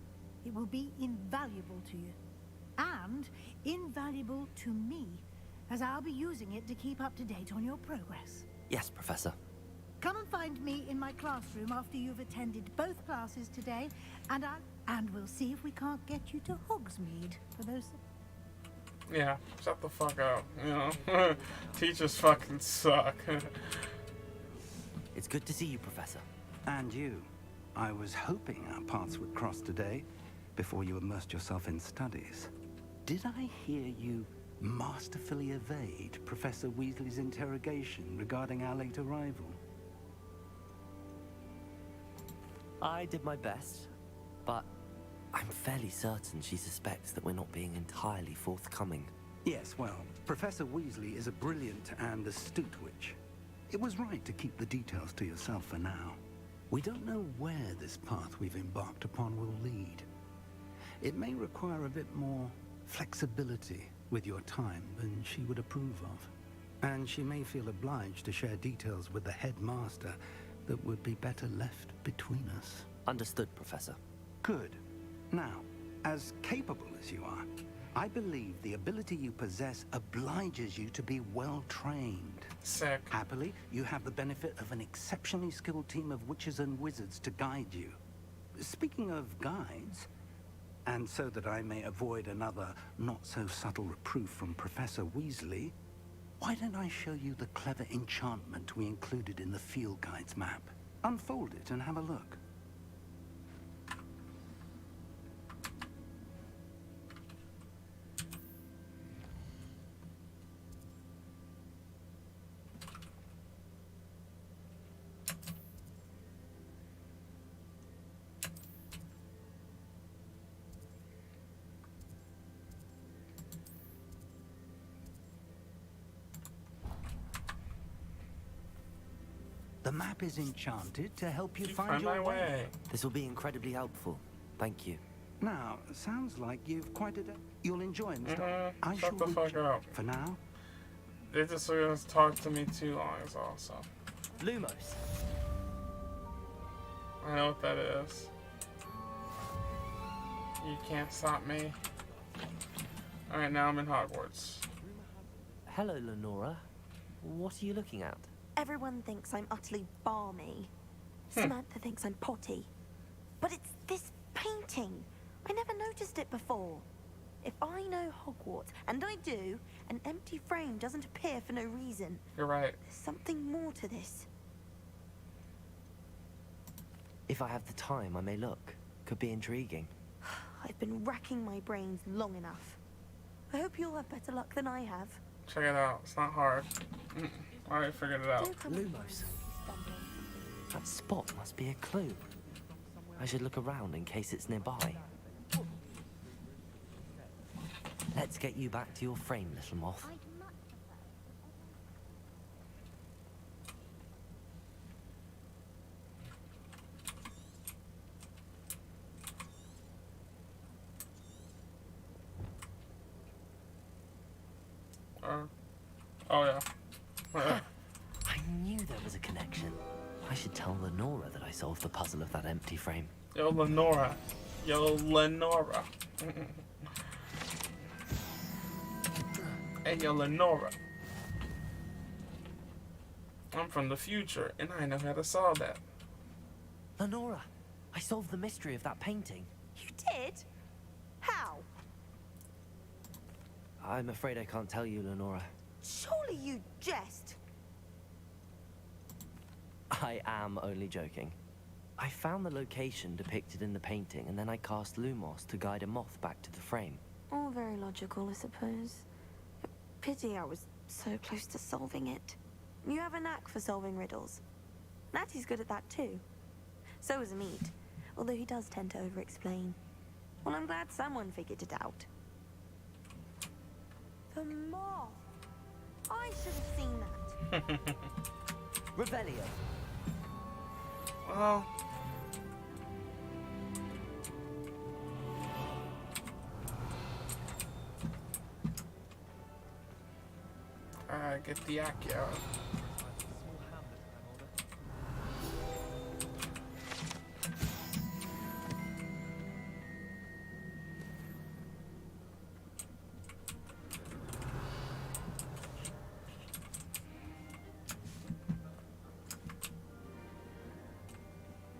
It will be invaluable to you. And invaluable to me, as I'll be using it to keep up to date on your progress. Yes, Professor. Come and find me in my classroom after you've attended both classes today, and we'll see if we can't get you to Hogsmeade for those. Yeah, shut the fuck up. You know, teachers fucking suck. It's good to see you, Professor. And you. I was hoping our paths would cross today, before you immersed yourself in studies. Did I hear you masterfully evade Professor Weasley's interrogation regarding our late arrival? I did my best, but I'm fairly certain she suspects that we're not being entirely forthcoming. Yes, well, Professor Weasley is a brilliant and astute witch. It was right to keep the details to yourself for now. We don't know where this path we've embarked upon will lead. it may require a bit more flexibility with your time than she would approve of. And she may feel obliged to share details with the headmaster that would be better left between us. Understood, Professor. Good. Now, as capable as you are, I believe the ability you possess obliges you to be well trained. Sick. Happily, you have the benefit of an exceptionally skilled team of witches and wizards to guide you. Speaking of guides, and so that I may avoid another not-so-subtle reproof from Professor Weasley, why don't I show you the clever enchantment we included in the field guide's map? Unfold it and have a look. The map is enchanted to help you find your way. This will be incredibly helpful. Thank you. Now, sounds like you've quite a day. You'll enjoy Mr. I Shut the fuck up. For now. They just talk to me too long is also. Lumos. I know what that is. You can't stop me. Alright, now I'm in Hogwarts. Hello, Lenora. What are you looking at? Everyone thinks I'm utterly balmy. Samantha thinks I'm potty. But it's this painting. I never noticed it before. If I know Hogwarts, and I do, an empty frame doesn't appear for no reason. You're right. There's something more to this. If I have the time, I may look. Could be intriguing. I've been racking my brains long enough. I hope you'll have better luck than I have. Check it out. It's not hard. I already figured it out. Lumos. That spot must be a clue. I should look around in case it's nearby. Let's get you back to your frame, little moth. Oh yeah. I knew there was a connection. I should tell Lenora that I solved the puzzle of that empty frame. Yo, Lenora. Yo, Lenora. Hey, yo, Lenora. I'm from the future, and I know how to solve that. Lenora, I solved the mystery of that painting. You did? How? I'm afraid I can't tell you, Lenora. Surely you jest. I am only joking. I found the location depicted in the painting, and then I cast Lumos to guide a moth back to the frame. All very logical, I suppose. But pity I was so close to solving it. You have a knack for solving riddles. Natty's good at that too. So is Amit, although he does tend to over-explain. Well, I'm glad someone figured it out. The moth! I should have seen that. Revelio. Well, get the Accio.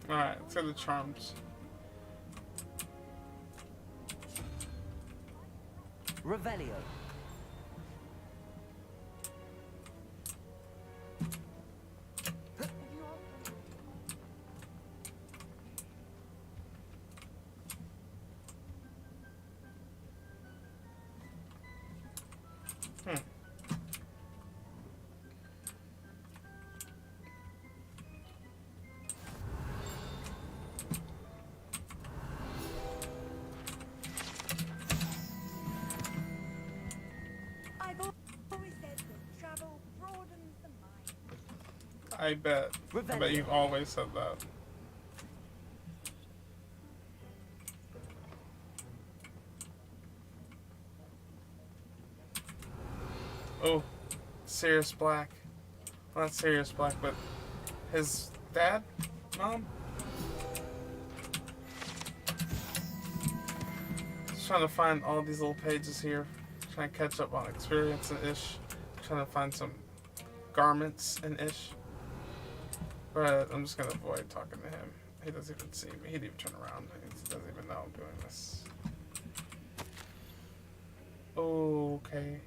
Alright, let's get the charms. Revelio. I bet. I bet you've always said that. Oh, Sirius Black. Well, not Sirius Black, but his dad? Mom? Just trying to find all these little pages here. Trying to catch up on experience and ish. Trying to find some garments and ish. But I'm just gonna avoid talking to him. He doesn't even see me. He didn't even turn around. He doesn't even know I'm doing this. Okay.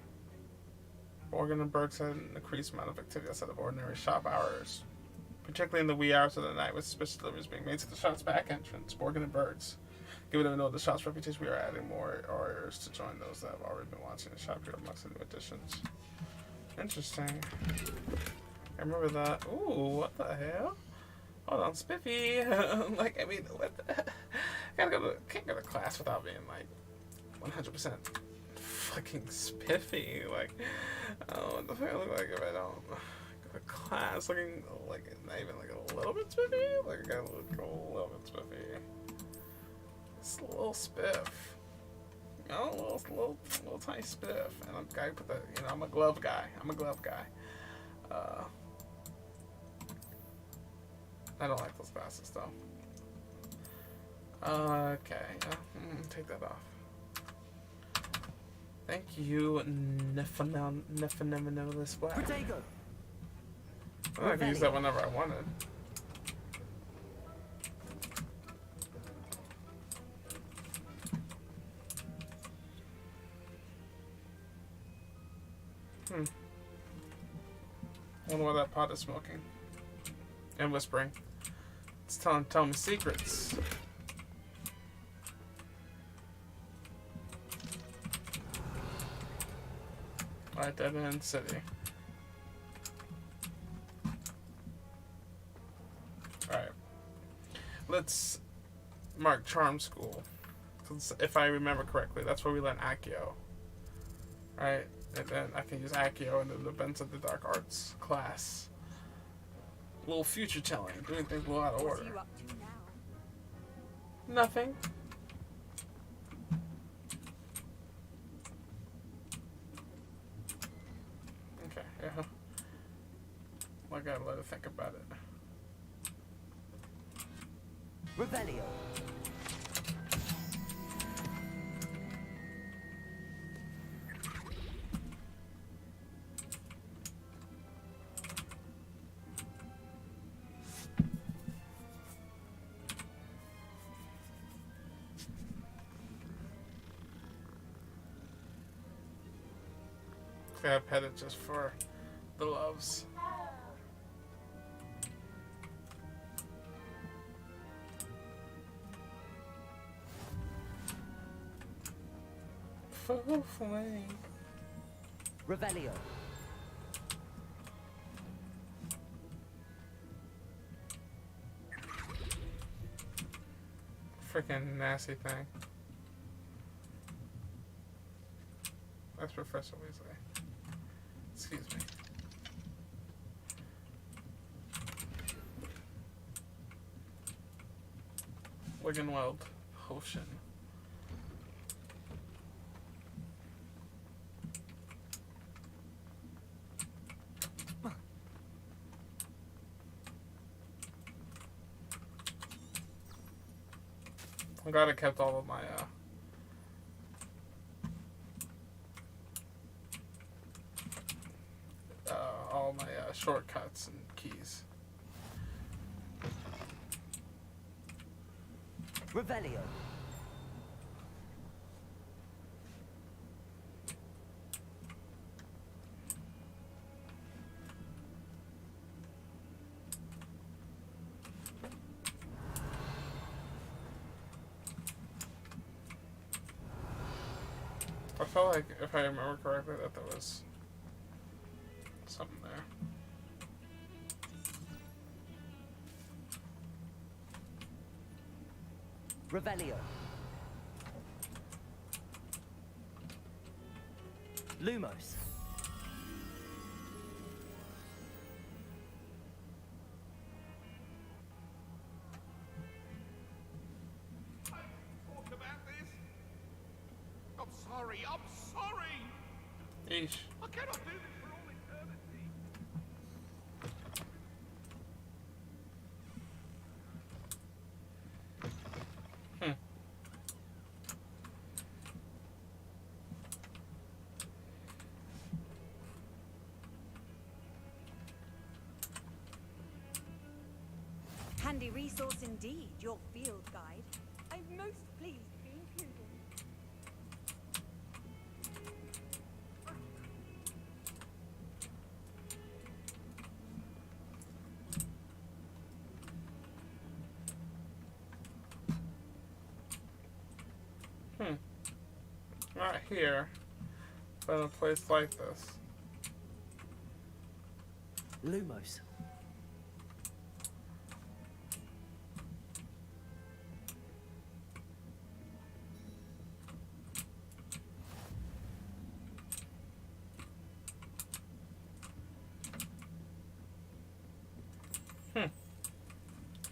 Morgan and Burke said an increased amount of activity outside of ordinary shop hours, particularly in the wee hours of the night, with suspicious deliveries being made to the shop's back entrance. Morgan and Burke's. Given them know the shop's reputation, we are adding more orders to join those that have already been watching the shop here amongst the new additions. Interesting. I remember that. Ooh, what the hell? Hold on, Spiffy. Like, I mean, what the can't go to class without being like 100% fucking spiffy. Like, oh, what the fuck I look like if I don't go to class looking like not even like a little bit spiffy? Like, I gotta look a little bit spiffy. Just a little spiff. You know, a little tiny spiff. And I'm guy put the, you know, I'm a glove guy. I don't like those glasses though. Okay, take that off. Thank you, Nephanomenalist Black. I can use that whenever I wanted. I wonder why that pot is smoking. And whispering. It's telling me secrets. Alright, Dead End City. Alright. Let's mark Charm School. If I remember correctly, that's where we learn Accio. Right? And then I can use Accio in the Events of the Dark Arts class. A little future telling, doing things a little out of order. What are you up to now? Nothing. Okay, yeah. I gotta let her think about it. Revelio. I pet it just for the loves. Full flame. Revelio. Freaking nasty thing. That's Professor Weasley. Excuse me. Wiggenweld Potion. I'm glad I kept all of my shortcuts and keys. Revelio. I felt like, if I remember correctly, that there was something there. Revelio. Lumos. I'm sorry. Eesh. I cannot do this for all eternity. Handy resource indeed, your field guide. I'm most pleased to be included. Not here, but in a place like this. Lumos.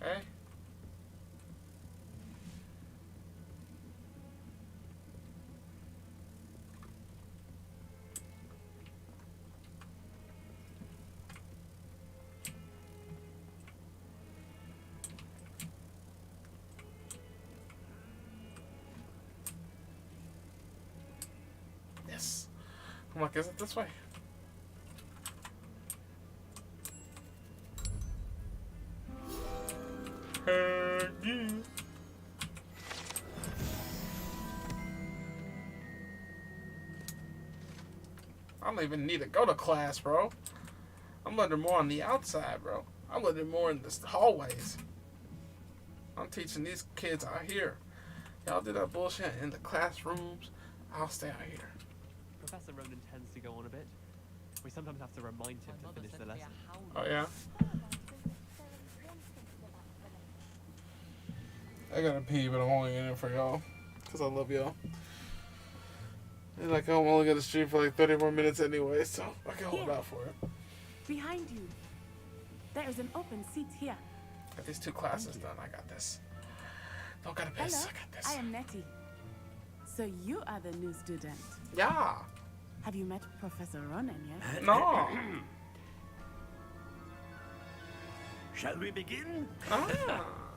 Hey. Yes. I'm like, is it this way? Yeah. I don't even need to go to class, bro. I'm learning more on the outside, bro. I'm learning more in the hallways. I'm teaching these kids out here. Y'all do that bullshit in the classrooms. I'll stay out here. Professor Ronan tends to go on a bit. We sometimes have to remind him to finish the lesson. Oh, yeah? I gotta pee, but I'm only in it for y'all. Because I love y'all. And like, I'm only gonna stream for like 30 more minutes anyway, so I can hold out for it. Behind you. There is an open seat here. Got these 2 classes done. I got this. Don't gotta piss. Hello, I got this. I am Nettie. So you are the new student? Yeah. Have you met Professor Ronan yet? No. Shall we begin?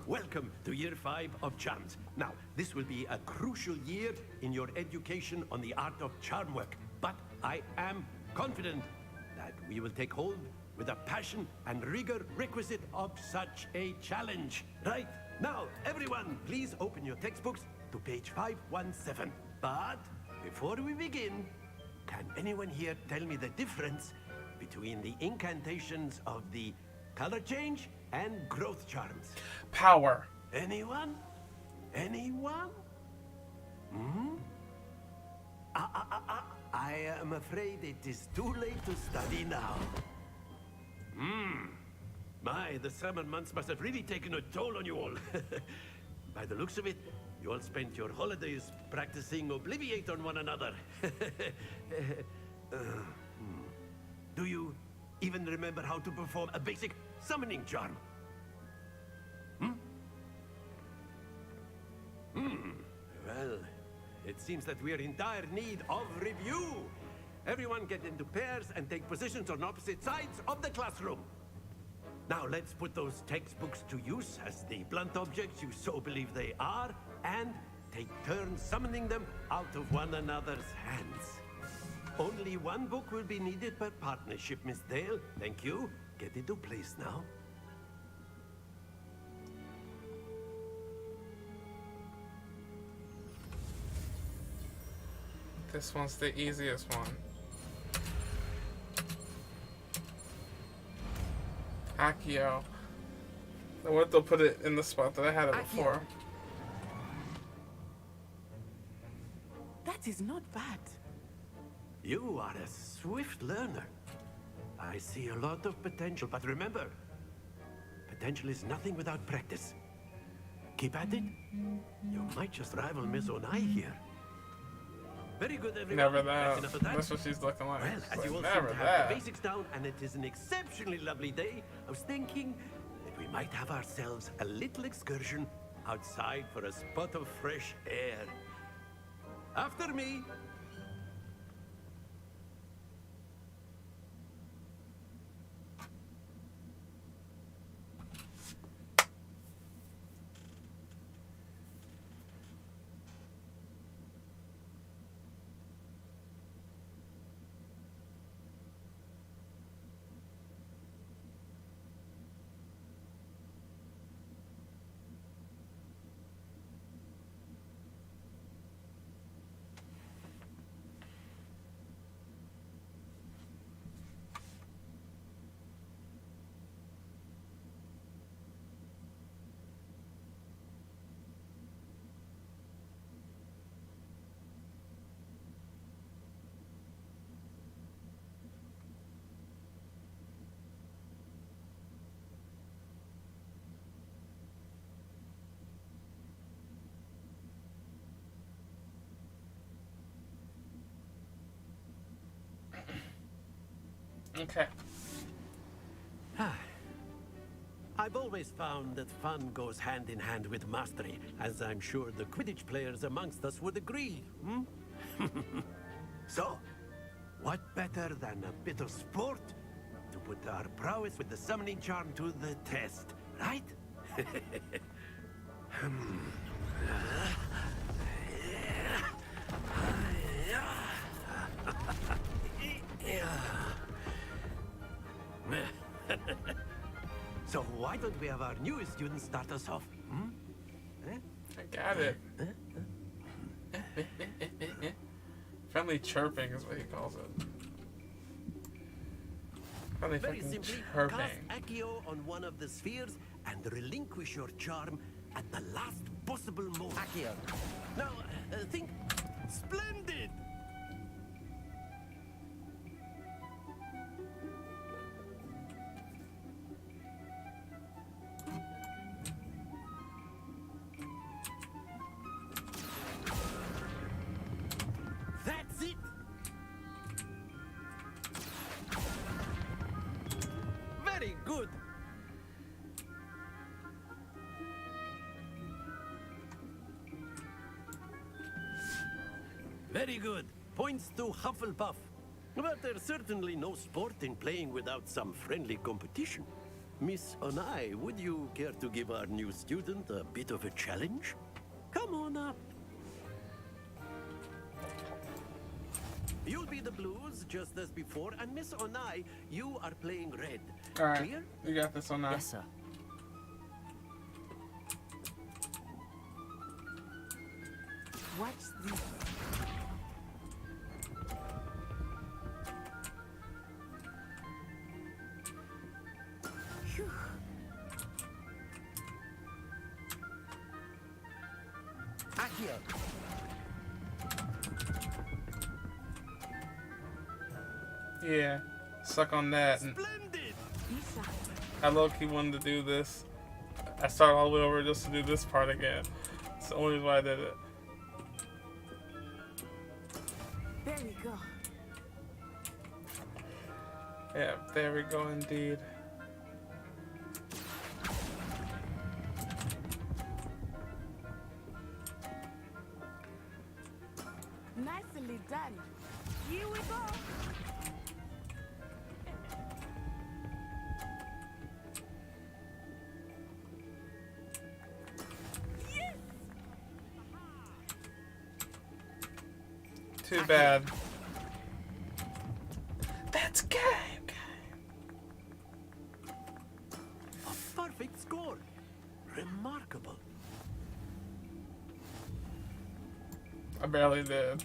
Welcome to year 5 of charms. Now, this will be a crucial year in your education on the art of charm work. But I am confident that we will take hold with the passion and rigor requisite of such a challenge. Right? Now, everyone, please open your textbooks to page 517. But before we begin, can anyone here tell me the difference between the incantations of the color change and growth charms? Power. Anyone? Anyone? Hmm? I am afraid it is too late to study now. My, the summer months must have really taken a toll on you all. By the looks of it, you all spent your holidays practicing Obliviate on one another. Do you even remember how to perform a basic summoning charm? Well, it seems that we are in dire need of review. Everyone get into pairs and take positions on opposite sides of the classroom. Now let's put those textbooks to use as the blunt objects you so believe they are, and take turns summoning them out of one another's hands. Only one book will be needed per partnership, Miss Dale. Thank you. Get into place now. This one's the easiest one. Accio. I went to put it in the spot that I had it before. That is not bad. You are a swift learner. I see a lot of potential, but remember, potential is nothing without practice. Keep at it. You might just rival Miss Onai here. Very good, everyone. Never that. Enough of that. That's what she's looking like. Well, It's as like, you all never seem to that. have the basics down, and it is an exceptionally lovely day, I was thinking that we might have ourselves a little excursion outside for a spot of fresh air. After me. Okay. I've always found that fun goes hand in hand with mastery, as I'm sure the Quidditch players amongst us would agree. So, what better than a bit of sport to put our prowess with the summoning charm to the test, right? So why don't we have our newest student start us off? I got it. Friendly chirping is what he calls it. Friendly Very fucking simply, chirping. cast Accio on one of the spheres and relinquish your charm at the last possible moment. Accio. Now, think splendid! That's it! Very good! Very good. Points to Hufflepuff. But there's certainly no sport in playing without some friendly competition. Miss Onai, would you care to give our new student a bit of a challenge? Come on up. You'll be the blues, just as before, and Miss Onai, you are playing red. Alright, Clear? you got this on that. Yes, sir. What's this? Phew. Accio. Yeah, suck on that. And I low-key wanted to do this. I started all the way over just to do this part again. It's the only reason why I did it. There we go. Yeah, there we go indeed. Nicely done. Here we go. Too bad. That's game. A perfect score. Remarkable. I barely did.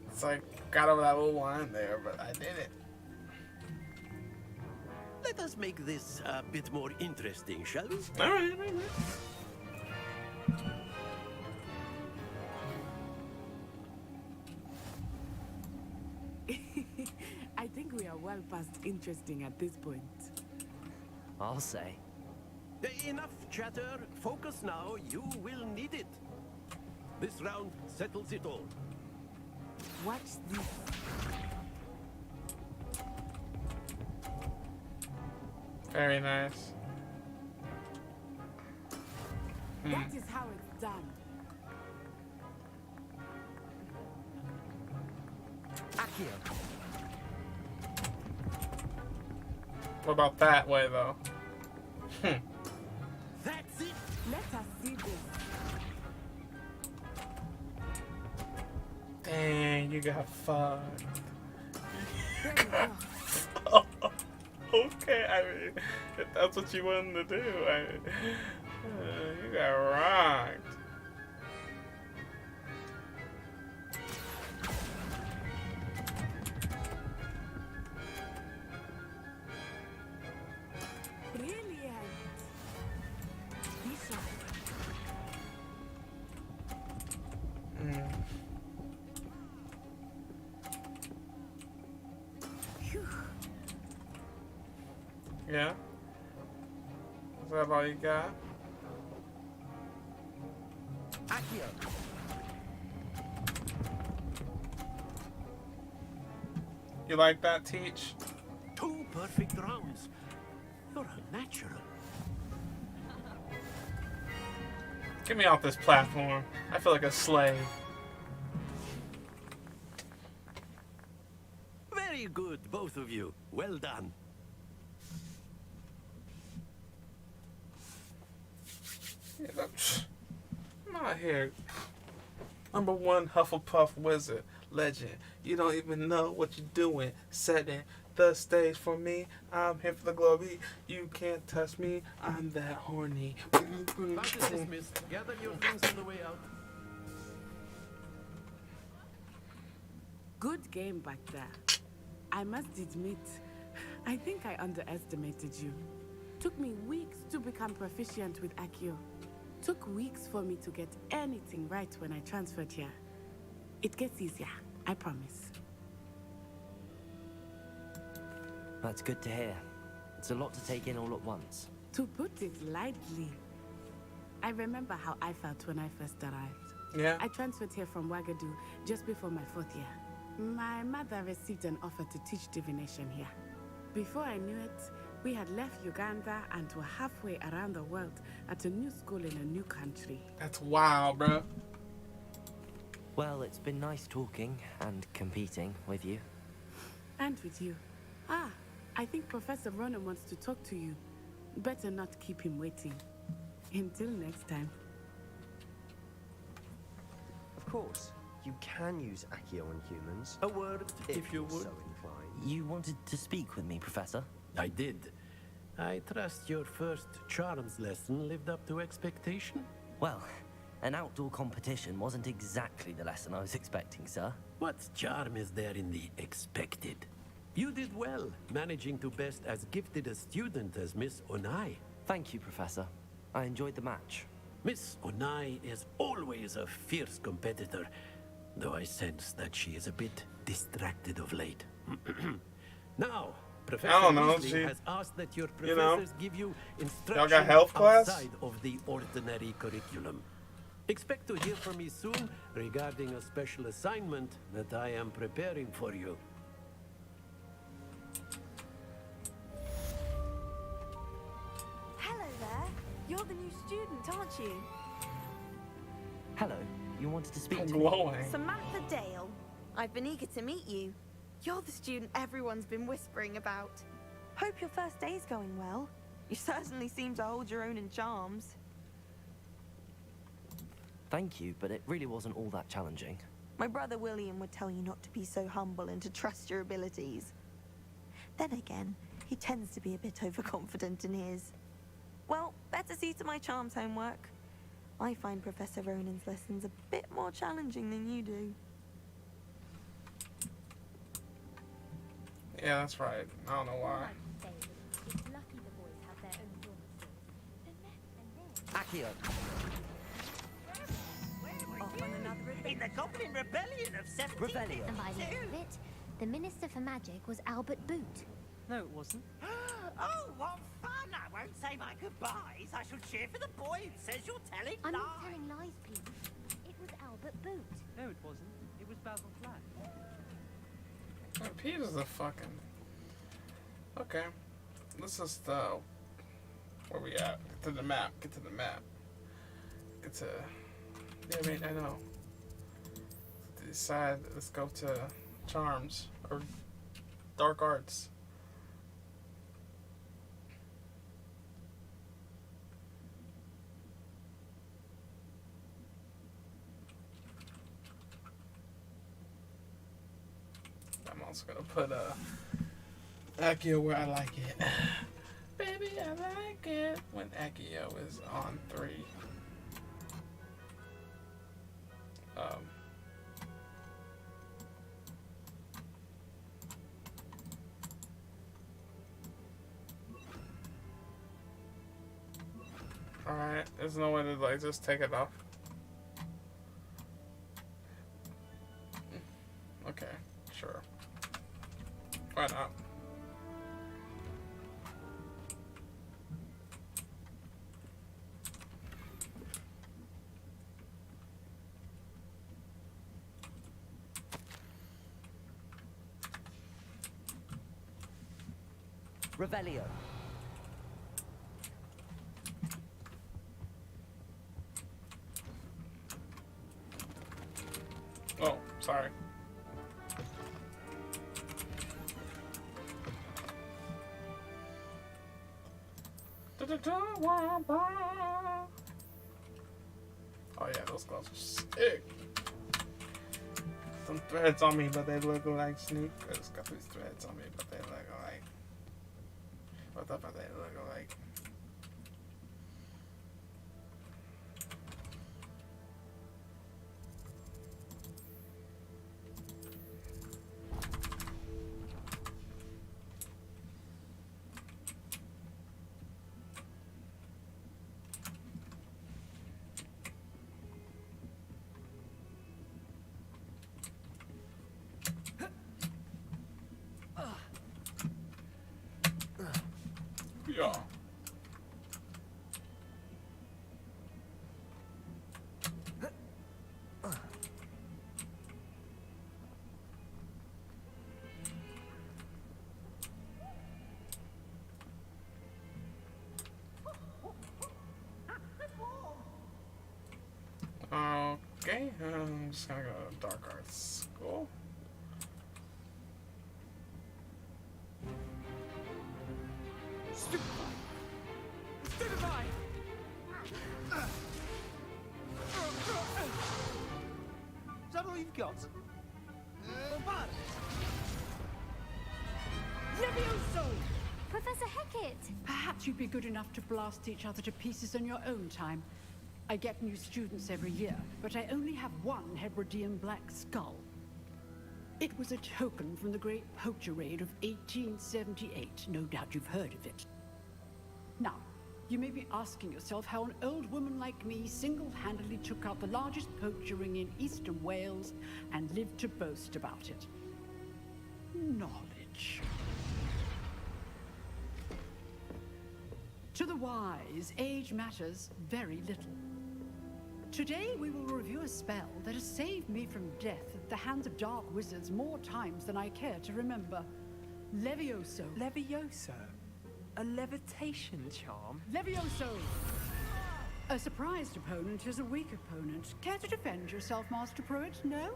It's like, got over that little line there, but I did it. Let us make this a bit more interesting, shall we? All right. I think we are well past interesting at this point. I'll say. Enough chatter. Focus now. You will need it. This round settles it all. Watch this. Very nice. That is how it's done. Accio. What about that way, though? That's it. Let us see this. Dang, you got fucked. There we go. Okay, I mean, if that's what you wanted to do, I mean, you got rocked. Brilliant. This one. Phew. Yeah? Is that all you got? Accio. You like that, Teach? 2 perfect rounds. You're unnatural. Get me off this platform. I feel like a slave. Very good, both of you. Well done. Yeah, I'm not here. #1 Hufflepuff wizard, legend. You don't even know what you're doing. Setting the stage for me. I'm here for the glory. You can't touch me. I'm that horny. Class is dismissed. Gather your things on the way out. Good game back there. I must admit, I think I underestimated you. Took me weeks to become proficient with Accio. Took weeks for me to get anything right when I transferred here. It gets easier, I promise. That's good to hear. It's a lot to take in all at once. To put it lightly, I remember how I felt when I first arrived. Yeah. I transferred here from Wagadu just before my 4th year. My mother received an offer to teach divination here. Before I knew it, we had left Uganda and were halfway around the world at a new school in a new country. That's wild, bro. Well, it's been nice talking and competing with you. And with you. Ah, I think Professor Ronan wants to talk to you. Better not keep him waiting. Until next time. Of course, you can use Accio on humans. A word, if you you're would. so inclined. You wanted to speak with me, Professor? I did. I trust your first charms lesson lived up to expectation? Well, an outdoor competition wasn't exactly the lesson I was expecting, sir. What charm is there in the expected? You did well, managing to best as gifted a student as Miss Onai. Thank you, Professor. I enjoyed the match. Miss Onai is always a fierce competitor, though I sense that she is a bit distracted of late. Now, Professor Weasley has asked that your professors give you instruction got health class? outside of the ordinary curriculum. Expect to hear from me soon regarding a special assignment that I am preparing for you. Hello there. You're the new student, aren't you? Hello. You wanted to speak to glowing. me? Samantha Dale. I've been eager to meet you. You're the student everyone's been whispering about. Hope your first day's going well. You certainly seem to hold your own in charms. Thank you, but it really wasn't all that challenging. My brother William would tell you not to be so humble and to trust your abilities. Then again, he tends to be a bit overconfident in his. Well, better see to my charms homework. I find Professor Ronan's lessons a bit more challenging than you do. Yeah, that's right. I don't know why. Accio. In the Goblin Rebellion of 1752. And by the end of it, the Minister for Magic was Albert Boot. No, it wasn't. Oh, what fun! I won't say my goodbyes. I shall cheer for the boy who says you're telling I'm lies. not telling lies, please. It was Albert Boot. No, it wasn't. It was Basil Flat. Oh, Peter's the fucking... Okay. This is the... Where we at? Get to the map. Get to the map. Get to... Yeah, I mean, I know. Decide, let's go to Charms. Or Dark Arts. I'm also gonna put Accio where I like it. Baby, I like it when Accio is on 3. Alright, there's no way to like just take it off. Okay, sure. Why not? Revelio. Oh, sorry. Oh yeah, those gloves are sick. Some threads on me, but they look like sneakers. Got these threads on me, but they look like. What the fuck they look like? Yeah. Okay, I'm just gonna go to Dark Arts School. Stupefy! Stupefy! Is that all you've got? Bombard! Levioso! Professor Hecat! Perhaps you'd be good enough to blast each other to pieces on your own time. I get new students every year, but I only have one Hebridean black skull. It was a token from the Great Poacher Raid of 1878. No doubt you've heard of it. Now, you may be asking yourself how an old woman like me single-handedly took out the largest poacher ring in eastern Wales and lived to boast about it. Knowledge. To the wise, age matters very little. Today we will review a spell that has saved me from death at the hands of dark wizards more times than I care to remember. Levioso. Levioso? A levitation charm? Levioso! A surprised opponent is a weak opponent. Care to defend yourself, Master Pruitt? No?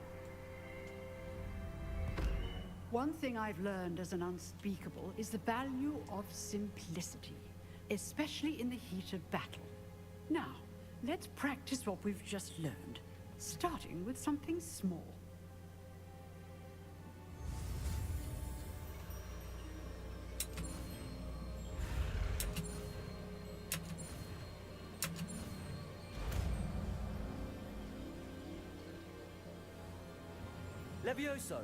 One thing I've learned as an unspeakable is the value of simplicity, especially in the heat of battle. Now, let's practice what we've just learned, starting with something small. Levioso.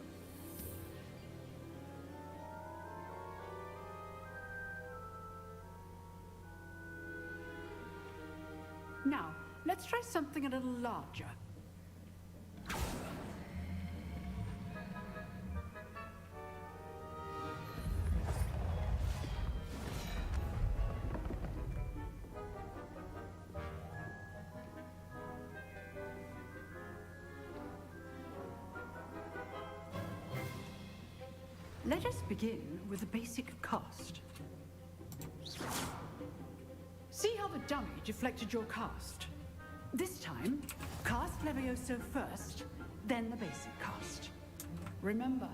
Now, let's try something a little larger. Let us begin with the basic cast. See how the dummy deflected your cast? This time, cast Levioso first, then the basic cast. Remember,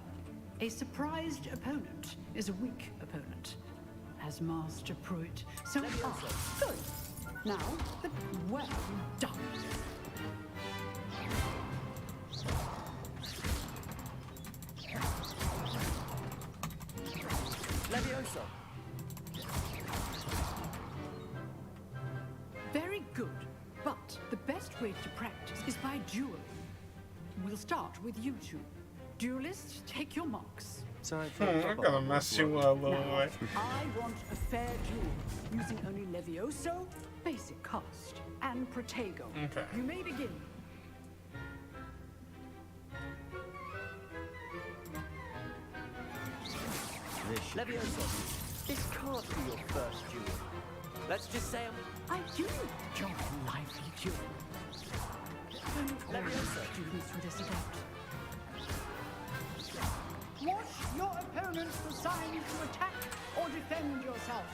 a surprised opponent is a weak opponent, as Master Pruitt. So good. Now, well done. Levioso. Very good, but the best way to practice is by dueling. We'll start with you two. Duelists, take your marks. I'm gonna mess you up a little bit. I want a fair duel, using only Levioso, basic cast, and Protego. Okay. You may begin. Levioso. This can't be your first duel. Let's just say I do enjoy a lively duel. Don't all students with this adept. Watch your opponents decide to attack or defend yourself.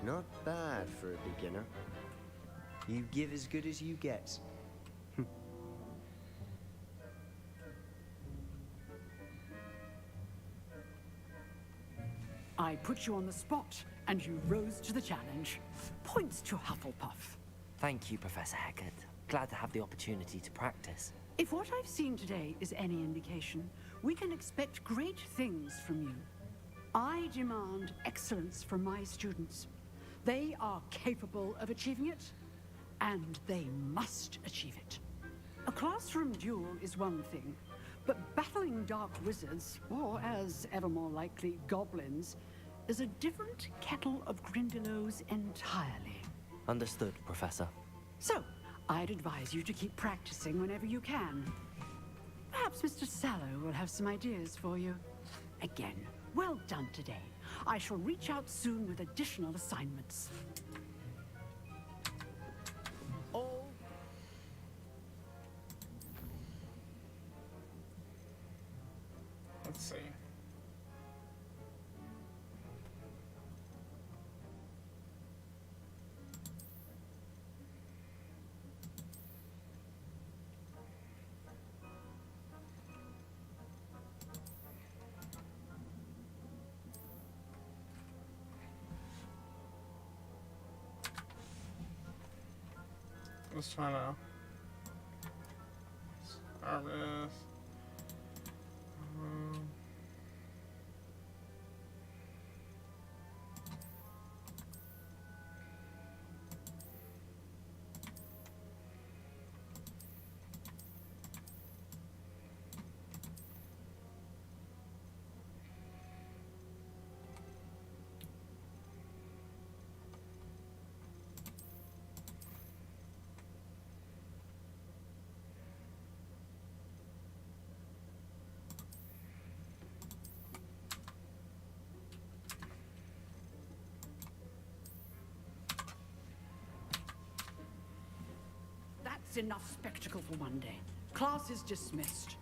Not bad for a beginner. You give as good as you get. I put you on the spot, and you rose to the challenge. Points to Hufflepuff. Thank you, Professor Hecat. Glad to have the opportunity to practice. If what I've seen today is any indication, we can expect great things from you. I demand excellence from my students. They are capable of achieving it, and they must achieve it. A classroom duel is one thing, but battling dark wizards, or as ever more likely, goblins, is a different kettle of Grindylows entirely. Understood, Professor. So, I'd advise you to keep practicing whenever you can. Perhaps Mr. Sallow will have some ideas for you. Again, well done today. I shall reach out soon with additional assignments. Let's see. Let's try to start this. That's enough spectacle for one day. Class is dismissed.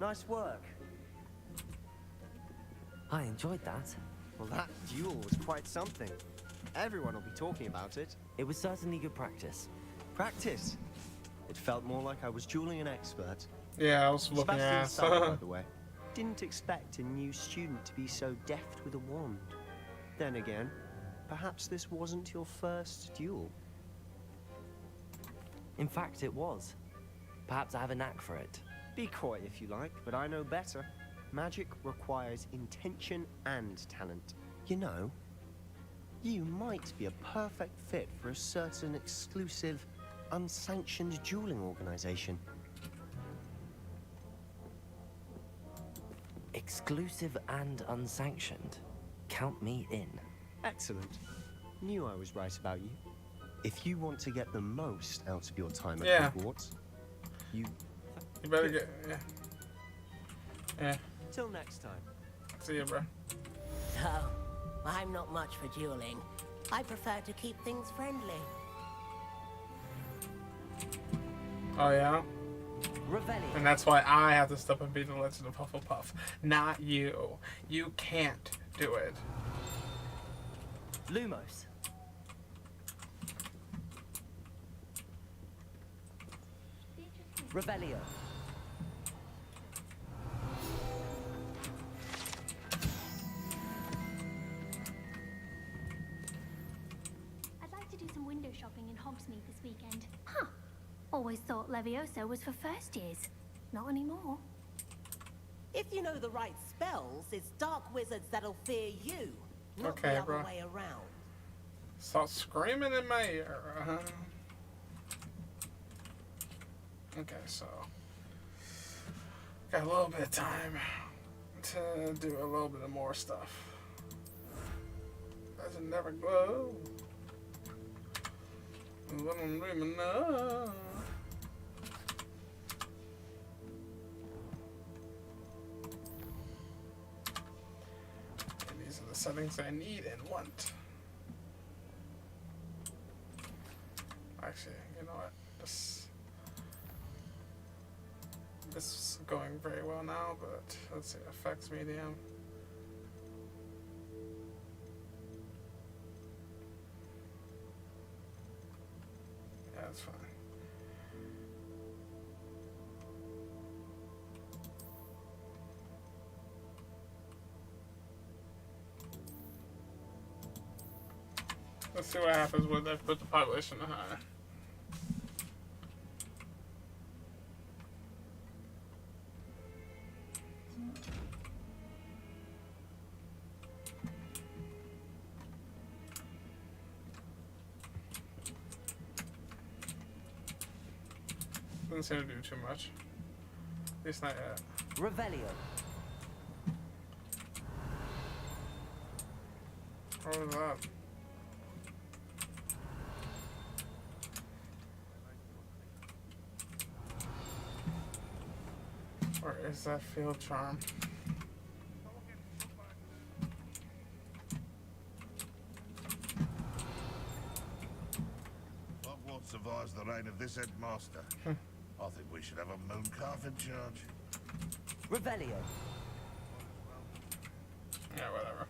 Nice work. I enjoyed that. Well, that duel was quite something. Everyone will be talking about it. It was certainly good practice. Practice? It felt more like I was dueling an expert. Yeah, I was looking at Sebastian, by the way. Didn't expect a new student to be so deft with a wand. Then again, perhaps this wasn't your first duel. In fact, it was. Perhaps I have a knack for it. Be coy if you like, but I know better. Magic requires intention and talent. You know, you might be a perfect fit for a certain exclusive, unsanctioned dueling organization. Exclusive and unsanctioned. Count me in. Excellent. Knew I was right about you. If you want to get the most out of your time at Hogwarts, you better get yeah. Till next time. See ya, bro. So, I'm not much for dueling. I prefer to keep things friendly. Oh yeah. Revelio. And that's why I have to step and be the Legend of Hufflepuff, not you. You can't do it. Lumos. Revelio. I'd like to do some window shopping in Hogsmeade this weekend. Huh. Always thought Levioso was for first years. Not anymore. If you know the right spells, it's dark wizards that'll fear you, not Okay, the other bro. way around. Stop screaming in my ear. Okay, so got a little bit of time to do a little bit of more stuff. Doesn't never glow. What I'm dreaming of. And these are the settings I need and want. Actually, you know what? Just this is going very well now, but let's see, effects medium. Yeah, that's fine. Let's see what happens when they put the population higher. Doesn't seem to do too much. At least not yet. Revelio. What was that? Where is that field charm? Hogwarts survives the reign of this headmaster. I think we should have a moon calf in charge. Revelio. Yeah, whatever.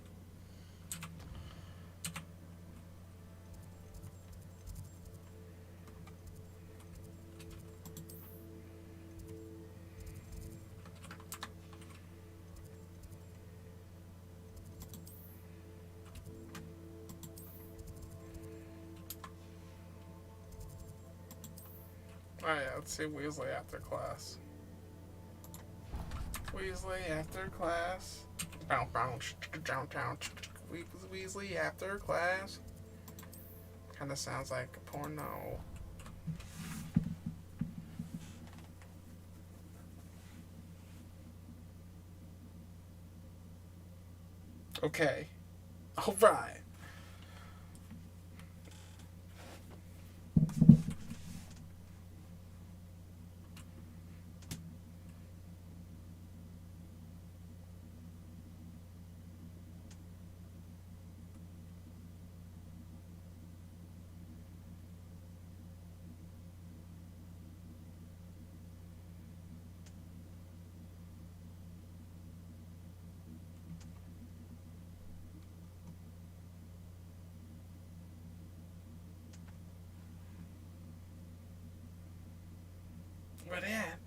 Oh yeah, let's see Weasley after class. Weasley after class. Bounce, bounce, down, down. Weasley after class. Kind of sounds like a porno. Okay. All right. Where they at?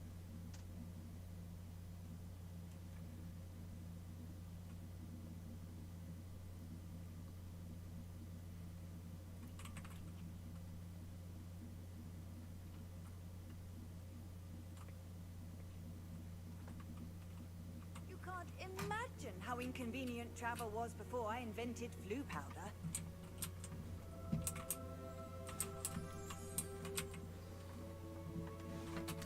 You can't imagine how inconvenient travel was before I invented flu powder.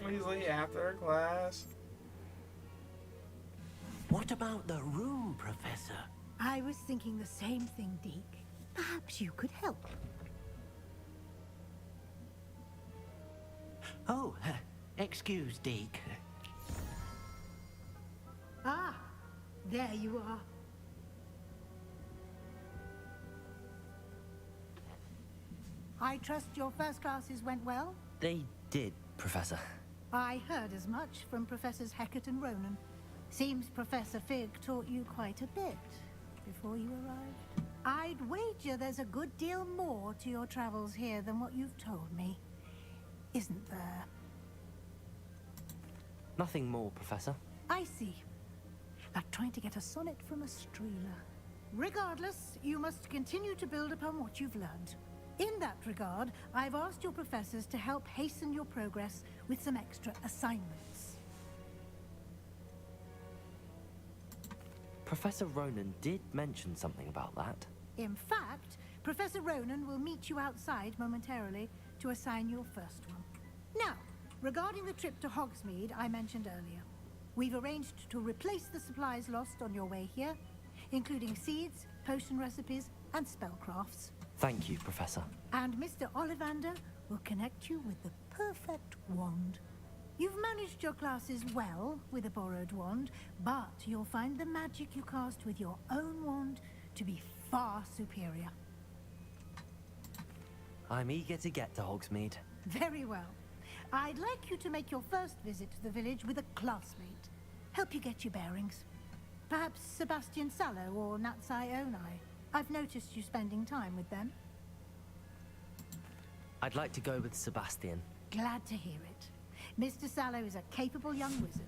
Weasley after class. What about the room, Professor? I was thinking the same thing, Deke. Perhaps you could help. Oh, excuse, Deke. Ah, there you are. I trust your first classes went well? They did, Professor. I heard as much from Professors Hecat and Ronan. Seems Professor Fig taught you quite a bit before you arrived. I'd wager there's a good deal more to your travels here than what you've told me. Isn't there? Nothing more, Professor. I see. Like trying to get a sonnet from a streeler. Regardless, you must continue to build upon what you've learned. In that regard, I've asked your professors to help hasten your progress with some extra assignments. Professor Ronan did mention something about that. In fact, Professor Ronan will meet you outside momentarily to assign your first one. Now, regarding the trip to Hogsmeade I mentioned earlier, we've arranged to replace the supplies lost on your way here, including seeds, potion recipes, and spellcrafts. Thank you, Professor. And Mr. Ollivander will connect you with the perfect wand. You've managed your classes well with a borrowed wand, but you'll find the magic you cast with your own wand to be far superior. I'm eager to get to Hogsmeade. Very well. I'd like you to make your first visit to the village with a classmate. Help you get your bearings. Perhaps Sebastian Sallow or Natsai Onai. I've noticed you spending time with them. I'd like to go with Sebastian. Glad to hear it. Mr. Sallow is a capable young wizard,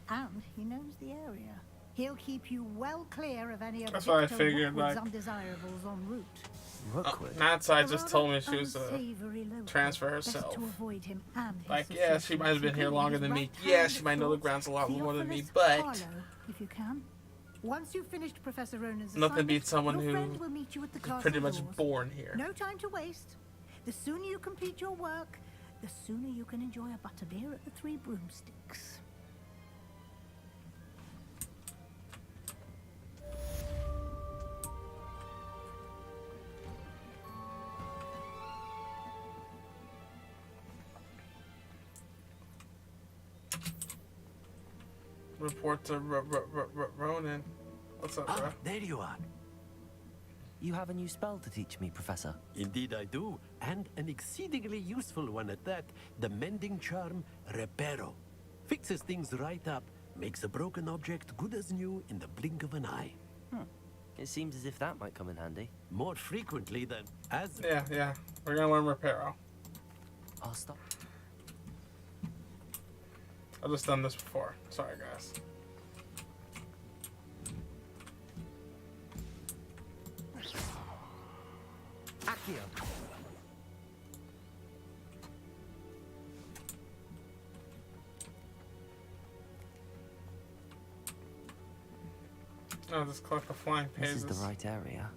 and he knows the area. He'll keep you well clear of any of That's what I Victor figured, Rookwood's like- undesirables en route. Natsai just A told me rather she was unsavory local. transfer Best herself. to avoid him and his Like, yeah, she might have been here associates, longer including than me. his Yeah, right she hand might know the thoughts, grounds a lot more than me, Theophilus but Harlow, if you can. Once you've finished Professor Ronan's nothing assignment, beats someone your who friend will meet you at the is castle pretty much doors. born here. No time to waste. The sooner you complete your work, the sooner you can enjoy a butterbeer at the Three Broomsticks. Report to Ronan. What's up, bro? There you are. You have a new spell to teach me, Professor. Indeed I do, and an exceedingly useful one at that. The mending charm, Reparo. Fixes things right up, makes a broken object good as new in the blink of an eye. It seems as if that might come in handy. More frequently than as... Yeah. We're gonna learn Reparo. I'll stop. I've just done this before. Sorry, guys. Accio. Oh, just collect the flying This pages. is the right area.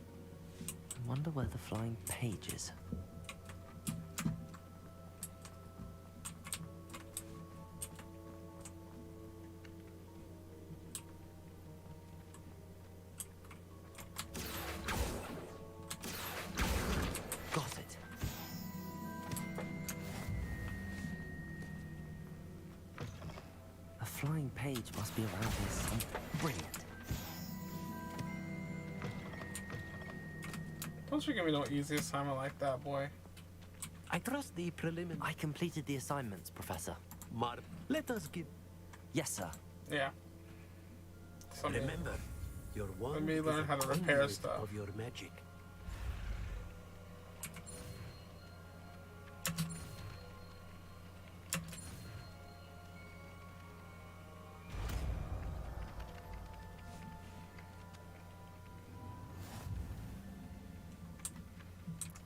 I wonder where the flying page is. Got it. A flying page must be around here somewhere. Brilliant. Don't you give me no easy assignment like that, boy. I trust the preliminary... I completed the assignments, Professor. Let us give... Yes, sir. Yeah. Remember, your wand Let me is learn a how to repair conduit stuff. of your magic.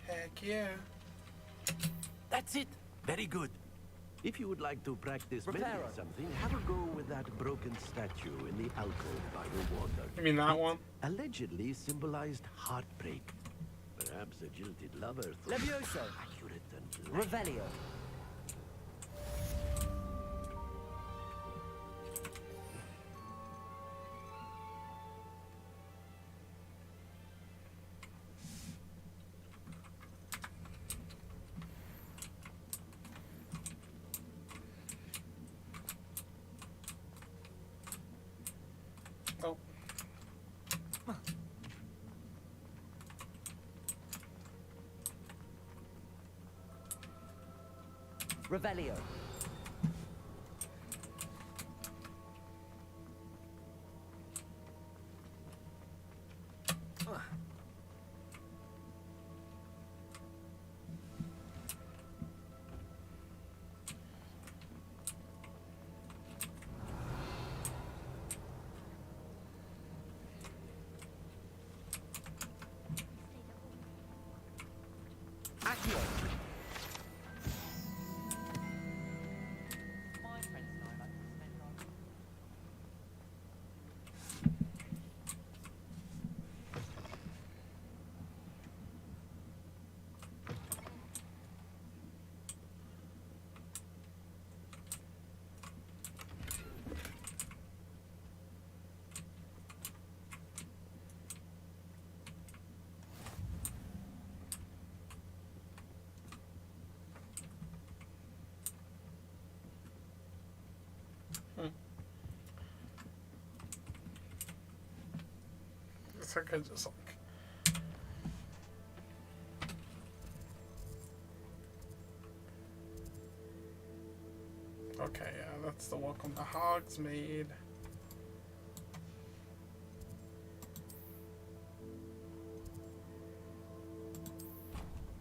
Heck yeah. That's it. Very good. If you would like to practice mending Reparo. something, have a go with that broken statue in the alcove by the water. You mean that one? Allegedly symbolized heartbreak. Perhaps a jilted lover thought Levioso. accurate and Revelio. Oh. Revelio. Accio. Guess I could just like. Okay, yeah, that's the welcome to Hogsmeade.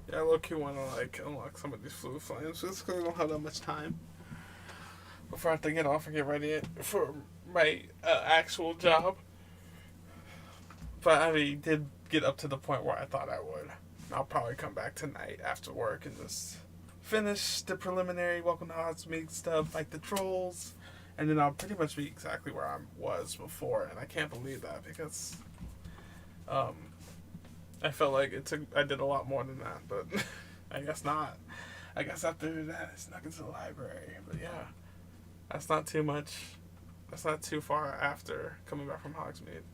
Yeah, I low-key want to like unlock some of these fluid flames just because I don't have that much time before I have to get off and get ready for my actual job. But I did get up to the point where I thought I would. I'll probably come back tonight after work and just finish the preliminary welcome to Hogsmeade stuff, like the trolls, and then I'll pretty much be exactly where I was before. And I can't believe that because I felt like I did a lot more than that, but I guess not. I guess after that I snuck into the library. But yeah, that's not too much. That's not too far after coming back from Hogsmeade.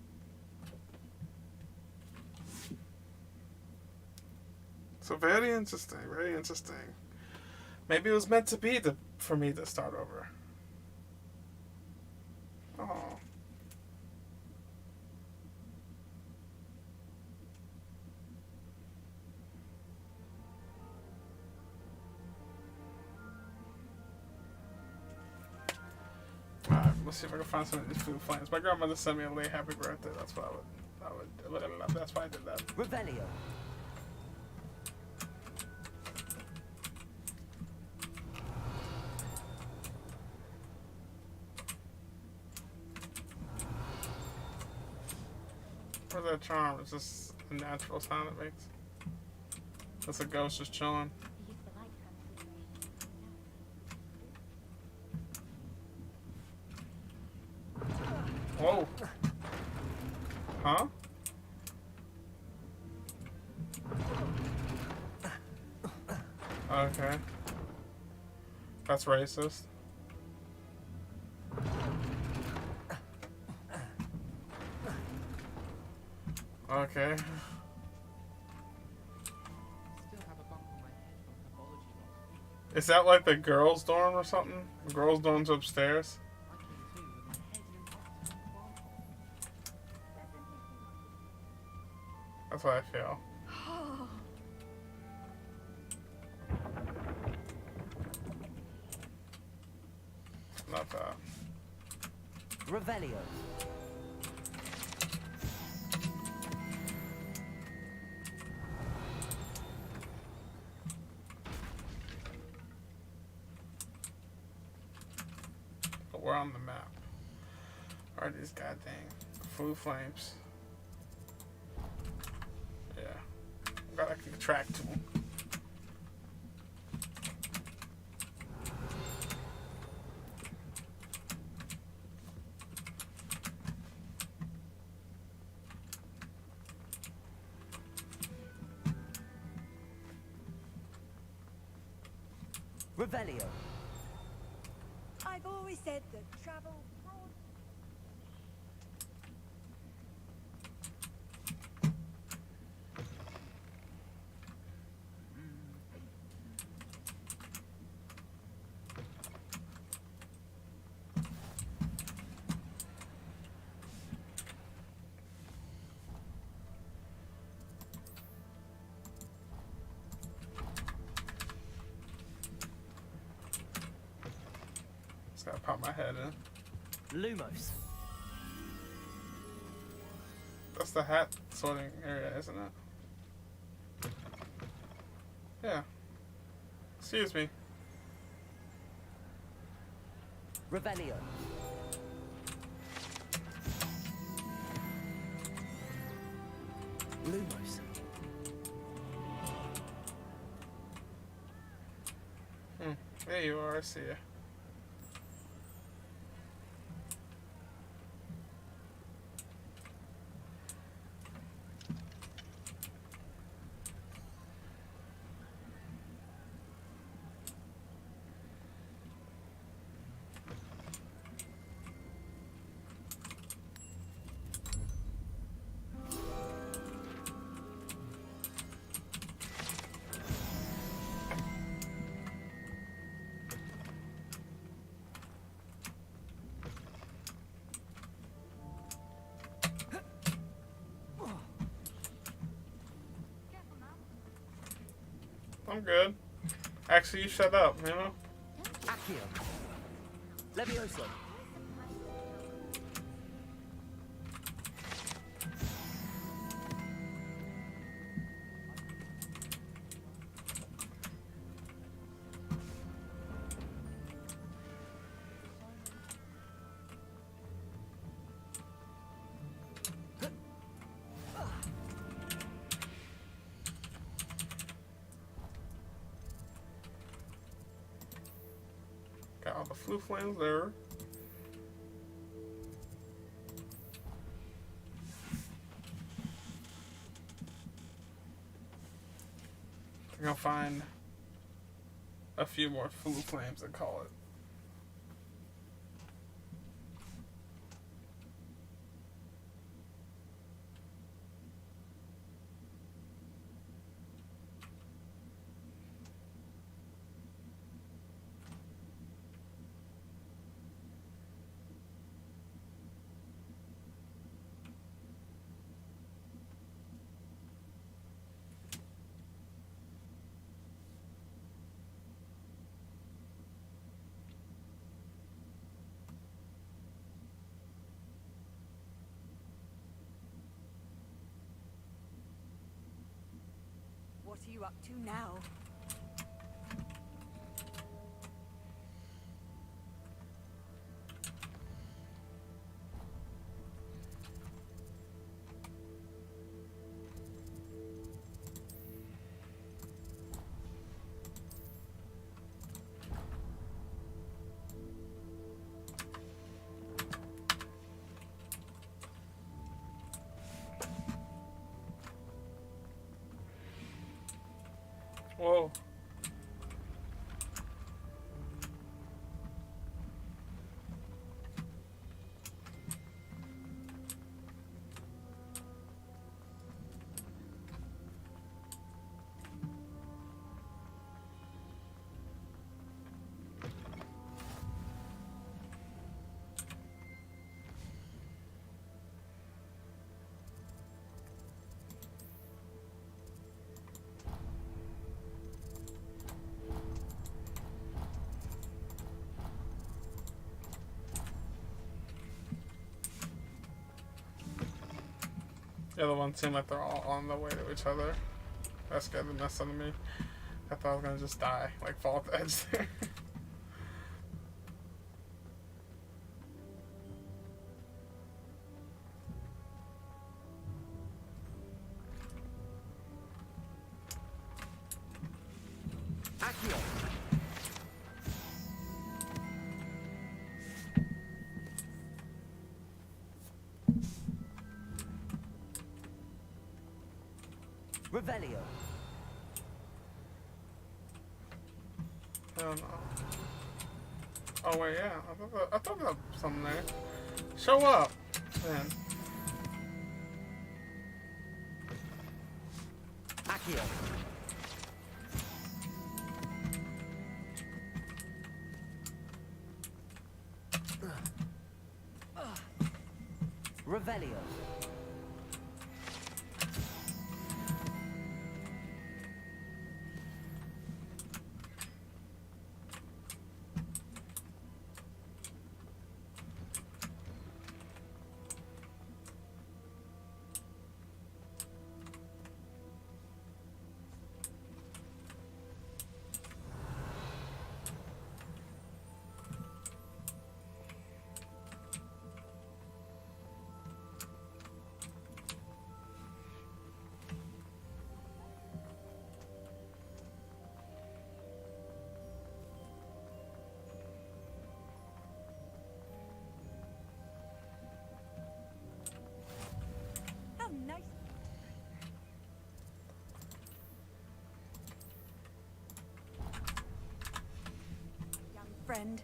So very interesting, very interesting. Maybe it was meant to be for me to start over. Oh. Alright, let's see if I can find some of these food flames. My grandmother sent me a late happy birthday. That's why that's why I did that. Revelio. Where's that charm? It's just a natural sound it makes. That's a ghost just chilling. Whoa. Huh? Okay. That's racist. Okay. Is that like the girls' dorm or something? The girls' dorm's upstairs? That's what I feel. Not that. Revelio. But we're on the map. Are these goddamn food flames? Yeah. I'm glad I can track to them. Revelio. I've always said that travel broad. Just gotta pop my head in. Lumos. That's the hat sorting area, isn't it? Yeah. Excuse me. Revelio. Lumos. There you are, I see you. I'm good. Actually, you shut up, you know? Accio. Levioso. Got all the flu flames there. I think I'll find a few more flu flames and call it. What are you up to now? Whoa. The other ones seem like they're all on the way to each other. That scared the mess out of me. I thought I was gonna just die, like fall off the edge there. Revelio. Hell no. Oh wait, yeah. I thought there was something there. Show up, man. Accio. Revelio. How nice. Young friend.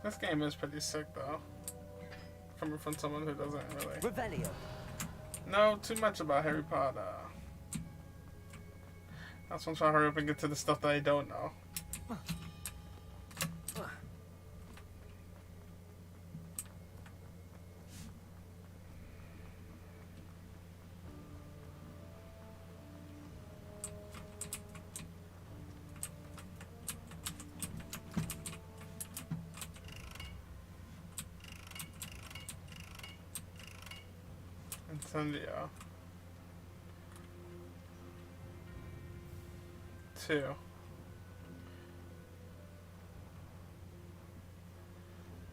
This game is pretty sick though. Coming from someone who doesn't really Revelio. know too much about Harry Potter. I just want to try to hurry up and get to the stuff that I don't know. Incendio. 2.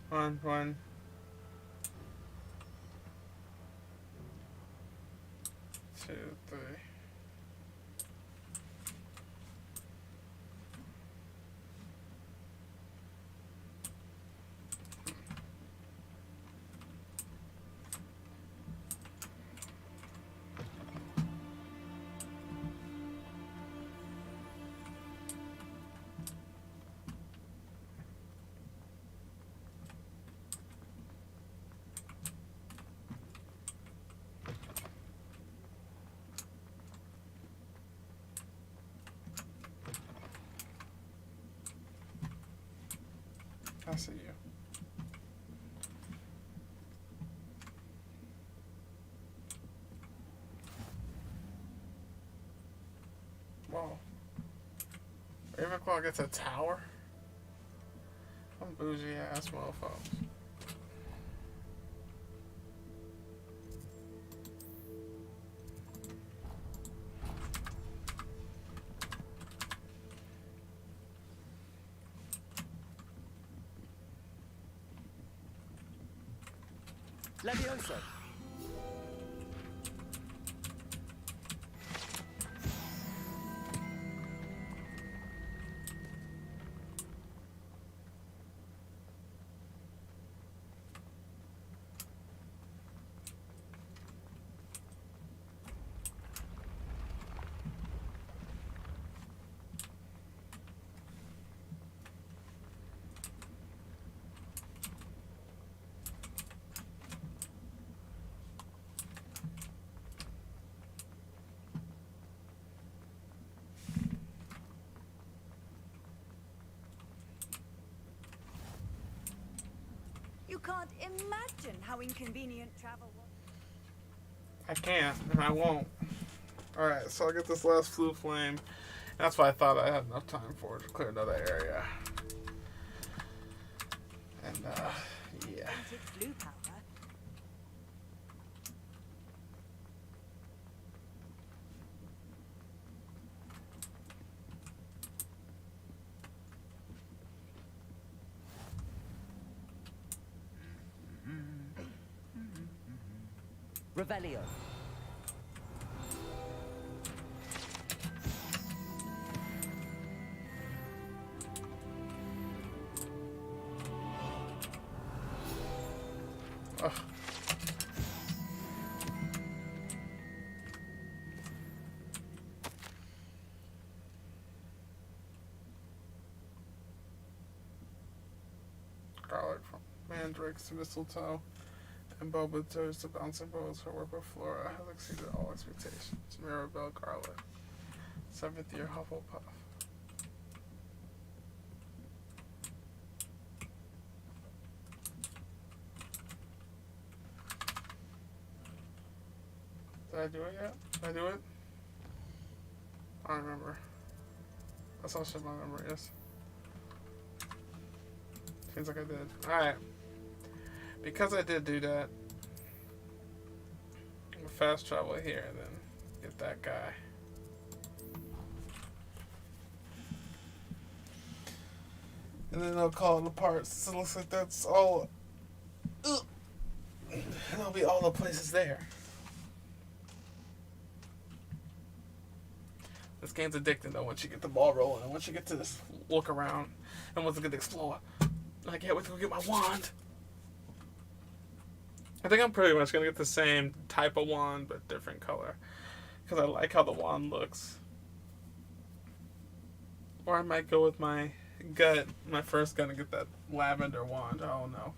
1, 1. 2, 3. I see you. Whoa. Ravenclaw gets a tower? Some bougie ass mofos. Levioso. You can't imagine how inconvenient travel was. I can't, and I won't. Alright, so I'll get this last Flu Flame. That's why I thought I had enough time for it to clear another area. And, yeah. Blue powder. Revelio. Ugh. Garlic from mandrakes to mistletoe. And Boba turns to bouncing balls. Her work with Flora has exceeded all expectations. Mirabelle Garlic, 7th year Hufflepuff. Did I do it yet? Did I do it? I don't remember. That's how shit my memory is. Seems like I did. Alright. Because I did do that, I'm gonna fast travel here and then get that guy. And then I'll call it the parts. So it looks like that's all. And that'll be all the places there. This game's addicting though once you get the ball rolling and once you get to this look around and once you get to explore. I can't wait to go get my wand. I think I'm pretty much going to get the same type of wand, but different color. Because I like how the wand looks. Or I might go with my gut, my first gun, and get that lavender wand. I don't know.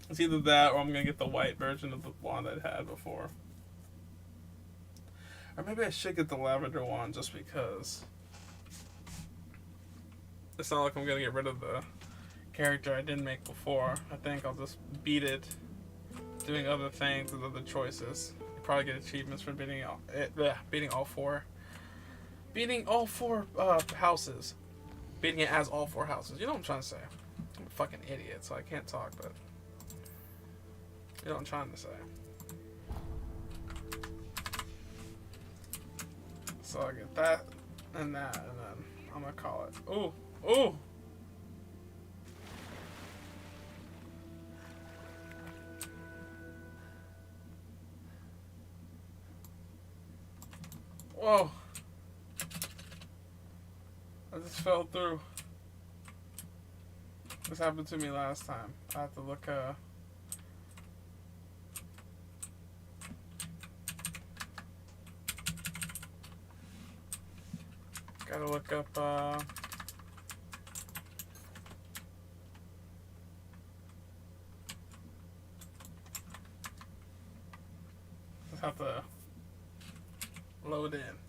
It's either that or I'm going to get the white version of the wand I'd had before. Or maybe I should get the lavender wand just because it's not like I'm going to get rid of the character I didn't make before. I think I'll just beat it doing other things with other choices. You probably get achievements for beating all four houses. Beating it as all 4 houses. You know what I'm trying to say. I'm a fucking idiot, so I can't talk, but You know what I'm trying to say. So I get that and that, and then I'm gonna call it. Ooh, ooh. Whoa. I just fell through. This happened to me last time. I have to look, gotta look up, just have to load in.